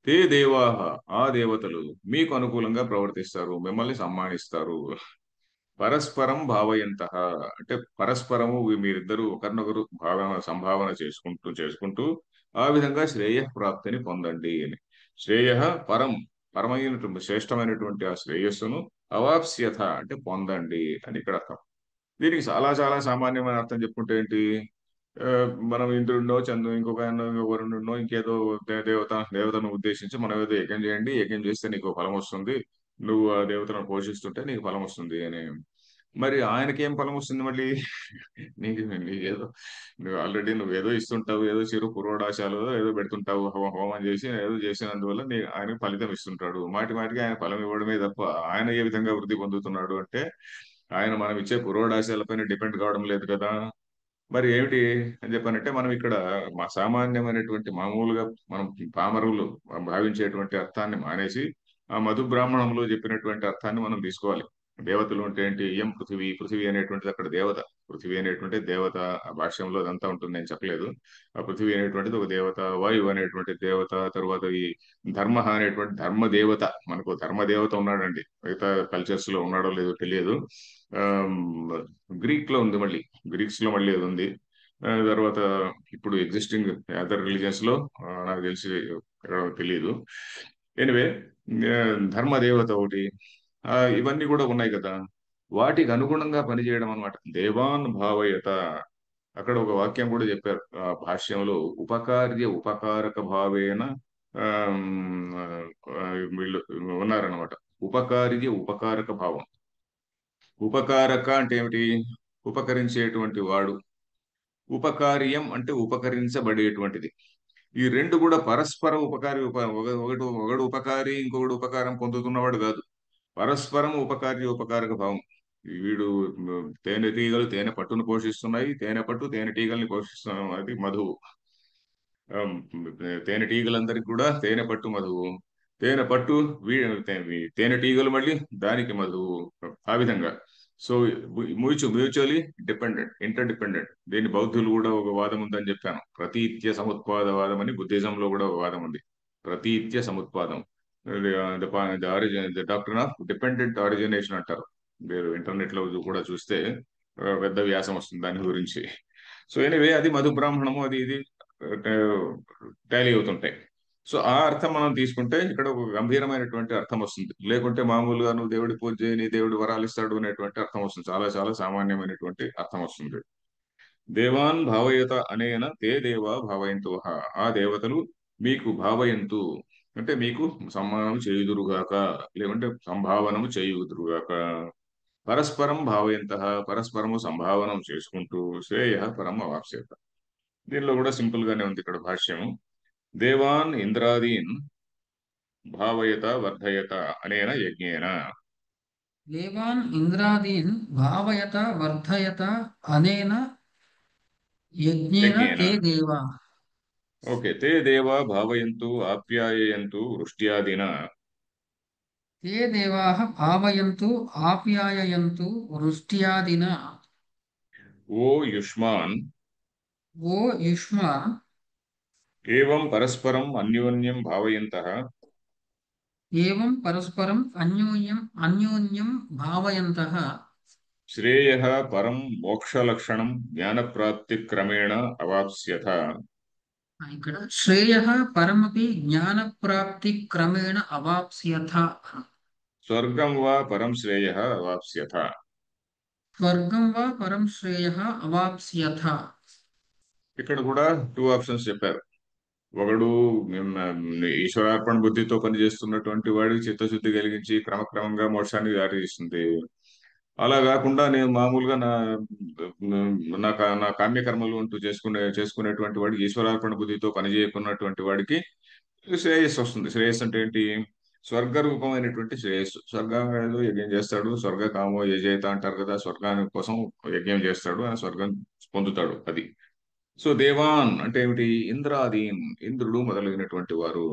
తే దేవాః, ఆ దేవతలు మీకు అనుకూలంగా ప్రవర్తిస్తారు, మిమ్మల్ని సమ్మానిస్తారు. పరస్పరం భావయంతః అంటే పరస్పరము మీరిద్దరూ ఒకరినొకరు సంభావన చేసుకుంటూ ఆ విధంగా శ్రేయఃప్రాప్తిని పొందండి అని. శ్రేయ పరం, పరమైనటువంటి శ్రేష్టమైనటువంటి ఆ శ్రేయస్సును అవాప్స్యథ అంటే పొందండి అని ఇక్కడ అర్థం. దీనికి చాలా చాలా సామాన్యమైన అర్థం చెప్పుకుంటే ఏంటి? ఆ, మనం ఇంద్రుడినో ఇంకొక వరుణుడినో ఇంకేదో దేవతను ఉద్దేశించి మనం ఏదో యజ్ఞం చేయండి, యజ్ఞం చేస్తే నీకు ఫలం వస్తుంది, నువ్వు ఆ దేవతను పోషిస్తుంటే నీకు ఫలం వస్తుంది అని. మరి ఆయనకేం ఫలం వస్తుంది మళ్ళీ? నీకేదో నువ్వు ఆల్రెడీ నువ్వేదో ఇస్తుంటావు, ఏదో చిరు పురోడాశాలు ఏదో పెడుతుంటావు, హోమం చేసి ఏదో చేసినందువల్ల ఆయనకు ఫలితం ఇస్తుంటాడు. మాటి మాటికి ఆయన ఫలం ఇవ్వడమే తప్ప ఆయన ఏ విధంగా వృద్ధి పొందుతున్నాడు అంటే ఆయన మనం ఇచ్చే పురోడాశాలపైన డిపెండ్ కావడం లేదు కదా. మరి ఏమిటి అని చెప్పానంటే మనం ఇక్కడ మా సామాన్యమైనటువంటి మామూలుగా మనం పామరులు భావించేటువంటి అర్థాన్ని మానేసి ఆ మధు బ్రాహ్మణంలో చెప్పినటువంటి అర్థాన్ని మనం తీసుకోవాలి. దేవతలు అంటే ఏంటి? ఎం పృథివీ, పృథివీ అనేటువంటిది అక్కడ దేవత. పృథివీ అనేటువంటి దేవత. ఆ భాష్యంలో అదంతా ఉంటుంది, నేను చెప్పలేదు. ఆ పృథివీ అనేటువంటిది ఒక దేవత, వాయువు అనేటువంటి దేవత, తరువాత ఈ ధర్మ అనేటువంటి ధర్మ దేవత. మనకు ధర్మ దేవత ఉన్నాడండి, మిగతా కల్చర్స్ లో ఉన్నాడో లేదో తెలియదు. గ్రీక్ లో ఉంది, మళ్ళీ గ్రీక్స్ లో మళ్ళీ అది ఉంది. తర్వాత ఇప్పుడు ఎగ్జిస్టింగ్ అదర్ రిలీజియన్స్ లో నాకు తెలిసి ఎక్కడో తెలియదు. ఎనివే, ధర్మదేవత ఒకటి, ఇవన్నీ కూడా ఉన్నాయి కదా. వాటికి అనుగుణంగా పనిచేయడం అనమాట దేవాన్ భావయత. అక్కడ ఒక వాక్యం కూడా చెప్పారు ఆ భాష్యంలో, ఉపకార్య ఉపకారక భావేన ఆమ్, ఆ, వీళ్ళు ఉన్నారనమాట. ఉపకార్య ఉపకారక భావం. ఉపకారక అంటే ఏమిటి? ఉపకరించేటువంటి వాడు. ఉపకార్యం అంటే ఉపకరించబడేటువంటిది. ఈ రెండు కూడా పరస్పర ఉపకారి ఒకడు ఉపకారి, ఇంకొకడు ఉపకారం పొందుతున్నవాడు కాదు. పరస్పరం ఉపకార్య ఉపకారక భావం. వీడు తేనెటీగలు తేనె పట్టును పోషిస్తున్నాయి, తేనె పట్టు తేనెటీగల్ని పోషిస్తున్నాం, అది మధువు. ఆమ్, తేనెటీగలందరికి కూడా తేనె పట్టు మధువు. తేనె పట్టు తేనెటీగలు మళ్ళీ దానికి మధువు. ఆ విధంగా. So mutually dependent, inter dependent. దీని బౌద్ధులు కూడా ఒక వాదం ఉందని చెప్పాను, ప్రతీత్య సముత్పాద వాదం అని. బుద్ధిజంలో కూడా ఒక వాదం ఉంది, ప్రతీత్య సముత్పాదం. The doctrine of dependent origination అంటారు. మీరు ఇంటర్నెట్ లో కూడా చూస్తే పెద్ద వ్యాసం వస్తుంది దాని గురించి. సో ఎనివే, అది మధు బ్రాహ్మణము అది ఇది టాలీ అవుతుంటాయి. సో ఆ అర్థం మనం తీసుకుంటే ఇక్కడ ఒక గంభీరమైనటువంటి అర్థం వస్తుంది. లేకుంటే మామూలుగా నువ్వు దేవుడి పూజ చేయని దేవుడు వరాలు ఇస్తాడు అనేటువంటి అర్థం వస్తుంది, చాలా చాలా సామాన్యమైనటువంటి అర్థం వస్తుంది. దేవాన్ భావయత అనేన తే దేవా భావయంతు వః. ఆ దేవతలు మీకు భావయంతు అంటే మీకు సమ్మానం చేయుదురుగాక, లేకుంటే సంభావనము చేయుదురుగాక. పరస్పరం భావయంత, పరస్పరము సంభావనం చేసుకుంటూ శ్రేయ పరం అవాప్స్యత. దీనిలో కూడా సింపుల్ గానే ఉంది ఇక్కడ భాష్యము. దేవాన్ ఇంద్రాదీన్ భావయత వర్ధయత అనేన యజ్ఞేన. देवान् इन्द्रादीन् भावयत वर्धयत अनेन यज्ञेन యజ్ఞేన ते देवा ఓకే. తే దేవా భావయంతు ఆప్యాయయంతు వృష్ట్యాదిన ते देवाः भावयन्तु आप्याययन्तु वृष्ट्यादिना। ఓ యుష్మాన్ वो युष्मा ఏవం పరస్పరం అన్యోన్యం భావయంతః एवं परस्परम् अन्योन्यं भावयन्तः। శ్రేయః పరం మోక్షలక్షణం జ్ఞానప్రాప్తిక్రమేణ అవాప్స్యథ ఇక్కడ శ్రేయः పరమపి జ్ఞానప్రాప్తిక్రమేణ అవాప్స్యథ. స్వర్గం వా పరం శ్రేయః అవాప్స్యథ. స్వర్గం వా పరం శ్రేయः అవాప్స్యథ. ఇక్కడ కూడా టూ ఆప్షన్స్ చెప్పారు. ఒకడు ఈశ్వరార్పణ బుద్ధితో పనిచేస్తున్నటువంటి వాడికి చిత్తశుద్ధి కలిగించి క్రమక్రమంగా మోక్షానికి దారితీస్తుంది. అలా కాకుండా నేను మామూలుగా నా కామ్య కర్మలు అంటూ చేసుకునేటువంటి వాడికి ఈశ్వరార్పణ బుద్ధితో పనిచేయకున్నటువంటి వాడికి శ్రేయస్సు వస్తుంది. శ్రేయస్సు అంటే ఏంటి? స్వర్గ రూపమైనటువంటి శ్రేయస్సు. స్వర్గం ఏదో యజ్ఞం చేస్తాడు, స్వర్గ కామో యజేత అంటారు కదా, స్వర్గాని కోసం యజ్ఞం చేస్తాడు, ఆ స్వర్గం పొందుతాడు. అది. సో దేవాన్ అంటే ఏమిటి? ఇంద్రాదీన్, ఇంద్రుడు మొదలైనటువంటి వారు.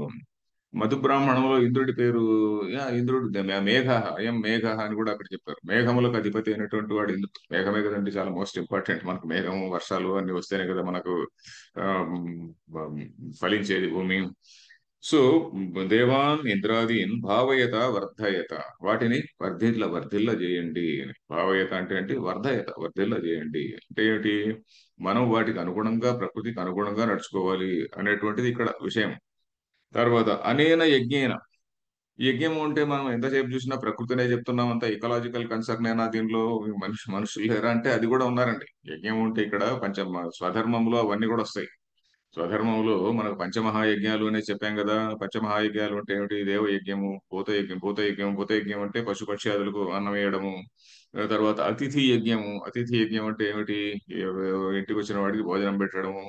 మధు బ్రాహ్మణంలో ఇంద్రుడి పేరు ఇంద్రుడు మేఘ, అయం మేఘ అని కూడా అక్కడ చెప్పారు. మేఘములకు అధిపతి అయినటువంటి వాడు ఇంద్రుడు. మేఘమే కదండి చాలా మోస్ట్ ఇంపార్టెంట్. మనకు మేఘము వర్షాలు అన్ని వస్తేనే కదా మనకు ఆ, ఫలించేది భూమి. సో దేవాన్ ఇంద్రాదీన్ భావయత వర్ధయత, వాటిని వర్ధిల్ల చేయండి. భావయత అంటే ఏంటి? వర్ధయత, వర్ధిల్ల చేయండి అంటే ఏమిటి? మనం వాటికి అనుగుణంగా, ప్రకృతికి అనుగుణంగా నడుచుకోవాలి అనేటువంటిది ఇక్కడ విషయం. తర్వాత అనేన యజ్ఞేన, యజ్ఞం అంటే మనం ఎంతసేపు చూసినా ప్రకృతినే చెప్తున్నాం, అంత ఇకలాజికల్ కన్సర్న్ అయినా దీనిలో మనుషులు లేరా అంటే అది కూడా ఉన్నారండి. యజ్ఞం అంటే ఇక్కడ స్వధర్మంలో అవన్నీ కూడా వస్తాయి. స్వధర్మంలో మనకు పంచమహాయజ్ఞాలు అనే చెప్పాం కదా. పంచమహాయజ్ఞాలు అంటే ఏమిటి? దేవయజ్ఞము, భూత యజ్ఞం అంటే పశుపక్ష్యాదులకు అన్నం వేయడము. తర్వాత అతిథి యజ్ఞము, అతిథి యజ్ఞం అంటే ఏమిటి? ఇంటికి వచ్చిన వాడికి భోజనం పెట్టడము.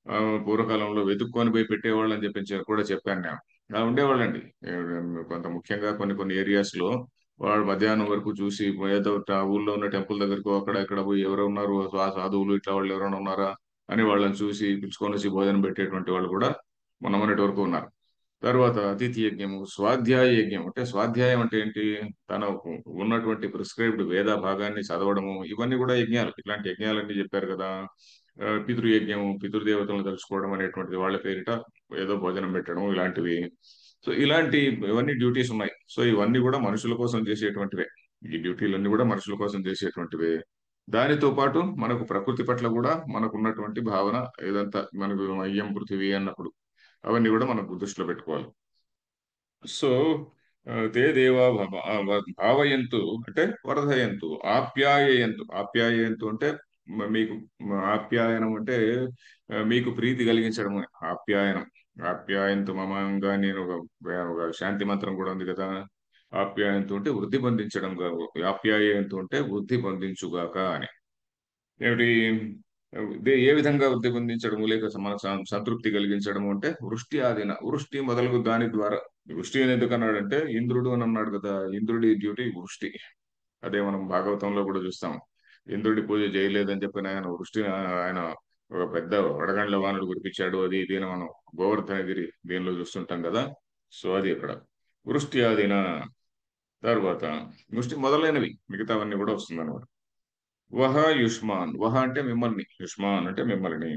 ఆ, పూర్వకాలంలో వెతుక్కొని పోయి పెట్టేవాళ్ళు అని కూడా చెప్పాను నేను. అలా ఉండేవాళ్ళండి. కొంత ముఖ్యంగా కొన్ని కొన్ని ఏరియాస్ లో వాడు మధ్యాహ్నం వరకు చూసి ఏదో ఊళ్ళో ఉన్న టెంపుల్ దగ్గరకు అక్కడ ఇక్కడ పోయి ఎవరు ఉన్నారు సాధువులు ఇట్లా వాళ్ళు ఎవరైనా ఉన్నారా అని వాళ్ళని చూసి పిలుచుకొని వచ్చి భోజనం పెట్టేటువంటి వాళ్ళు కూడా మొన్నటి వరకు ఉన్నారు. తర్వాత అతిథి యజ్ఞము, స్వాధ్యాయ యజ్ఞం అంటే స్వాధ్యాయం అంటే ఏంటి? తన ఉన్నటువంటి ప్రిస్క్రైబ్డ్ వేద భాగాన్ని చదవడము. ఇవన్నీ కూడా యజ్ఞాలు. ఇట్లాంటి యజ్ఞాలన్నీ చెప్పారు కదా. పితృయజ్ఞము, పితృదేవతలను తలుచుకోవడం అనేటువంటిది, వాళ్ళ పేరిట ఏదో భోజనం పెట్టడం, ఇలాంటివి. సో ఇలాంటి ఇవన్నీ డ్యూటీస్ ఉన్నాయి. సో ఇవన్నీ కూడా మనుషుల కోసం చేసేటువంటివే. ఈ డ్యూటీలన్నీ కూడా మనుషుల కోసం చేసేటువంటివే. దానితో పాటు మనకు ప్రకృతి పట్ల కూడా మనకు ఉన్నటువంటి భావన, ఏదంతా మనకు అయ్యం పృథివీ అన్నప్పుడు అవన్నీ కూడా మనకు దృష్టిలో పెట్టుకోవాలి. సో తే దేవా భావయంతు అంటే వర్ధయంతు, ఆప్యాయయంతు. ఆప్యాయయంతు అంటే మీకు ఆప్యాయనం అంటే మీకు ప్రీతి కలిగించడం. ఆప్యాయనం, ఆప్యాయంతు మమంగా నేను ఒక శాంతి మంత్రం కూడా ఉంది కదా. ఆప్యాయంతు అంటే వృద్ధి పొందించడం, ఆప్యాయంతు అంటే వృద్ధి పొందించుగాక అని. ఏమిటి? ఏ విధంగా వృద్ధి పొందించడము, లేక మన సంతృప్తి కలిగించడము అంటే వృష్టి ఆదిన, వృష్టి మొదలగు దాని ద్వారా. వృష్టి అని ఎందుకు అన్నాడంటే ఇంద్రుడు అని అన్నాడు కదా. ఇంద్రుడి డ్యూటీ వృష్టి. అదే మనం భాగవతంలో కూడా చూస్తాం. ఇంద్రుడి పూజ చేయలేదని చెప్పిన ఆయన వృష్టి, ఆయన ఒక పెద్ద వడగండ్ల వానుడు కురిపించాడు. అది ఇది అని మనం గోవర్ధనగిరి దీనిలో చూస్తుంటాం కదా. సో అది ఇక్కడ వృష్టి ఆదిన. తర్వాత వృష్టి మొదలైనవి మిగతావన్నీ కూడా వస్తుంది అనమాట. వహ యుష్మాన్, వహ అంటే మిమ్మల్ని, యుష్మాన్ అంటే మిమ్మల్ని.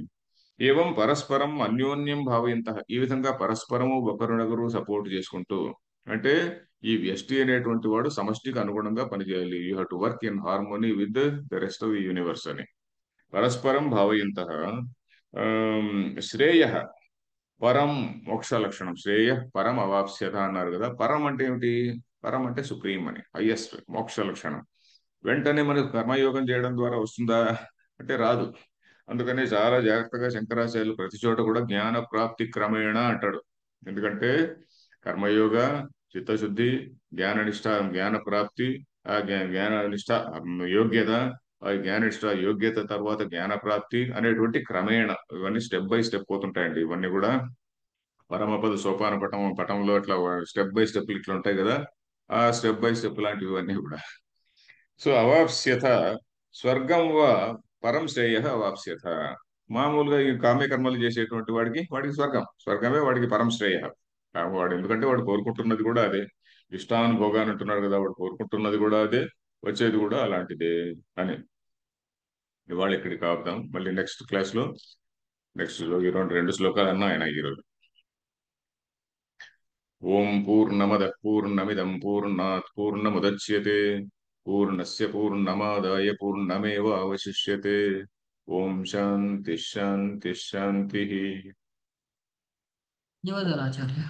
ఏవం పరస్పరం అన్యోన్యం భావయంత, ఈ విధంగా పరస్పరము ఒకరినొకరు సపోర్ట్ చేసుకుంటూ. అంటే ఈ వ్యష్టి అనేటువంటి వాడు సమష్టికి అనుగుణంగా పనిచేయాలి. You have to work in harmony with the rest of the universe అని. పరస్పరం భావయంత శ్రేయ పరం మోక్ష లక్షణం. శ్రేయ పరం అవాప్స్యత అన్నారు కదా. పరం అంటే ఏమిటి? పరం అంటే సుప్రీం అని, హైయెస్ట్, మోక్ష లక్షణం. వెంటనే మనకు కర్మయోగం చేయడం ద్వారా వస్తుందా అంటే రాదు. అందుకని చాలా జాగ్రత్తగా శంకరాచార్యులు ప్రతి చోట కూడా జ్ఞాన ప్రాప్తి క్రమేణ అంటాడు. ఎందుకంటే కర్మయోగ, చిత్తశుద్ధి, జ్ఞాననిష్ట, జ్ఞాన ప్రాప్తి, ఆ జ్ఞాననిష్ట యోగ్యత, ఆ జ్ఞాననిష్ట యోగ్యత తర్వాత జ్ఞాన ప్రాప్తి అనేటువంటి క్రమేణ ఇవన్నీ స్టెప్ బై స్టెప్ పోతుంటాయండి. ఇవన్నీ కూడా పరమపద సోపాన పటంలో ఇట్లా స్టెప్ బై స్టెప్ ఇట్లా ఉంటాయి కదా. ఆ స్టెప్ బై స్టెప్ లాంటివి ఇవన్నీ కూడా. సో అవాప్స్యత స్వర్గం వా పరం శ్రేయ అవాప్స్యత. మామూలుగా ఈ కామ్య కర్మలు చేసేటువంటి వాడికి స్వర్గమే వాడికి పరం శ్రేయ. వాడు ఎందుకంటే వాడు కోరుకుంటున్నది కూడా అదే. ఇష్టాన్ని భోగాన్ని అంటున్నాడు కదా, వాడు కోరుకుంటున్నది కూడా అదే, వచ్చేది కూడా అలాంటిదే అని. ఇవాళ ఇక్కడికి ఆపుదాం. మళ్ళీ నెక్స్ట్ క్లాస్ లో నెక్స్ట్ ఈ రెండు శ్లోకాలన్నా ఆయన ఈరోజు. ఓం పూర్ణమదః పూర్ణమిదం పూర్ణాత్ పూర్ణముదచ్యతే పూర్ణస్య పూర్ణమాదాయ పూర్ణమేవావశిష్యతే. ఓం శాంతి శాంతి శాంతి. ధన్యవాదాలు ఆచార్య.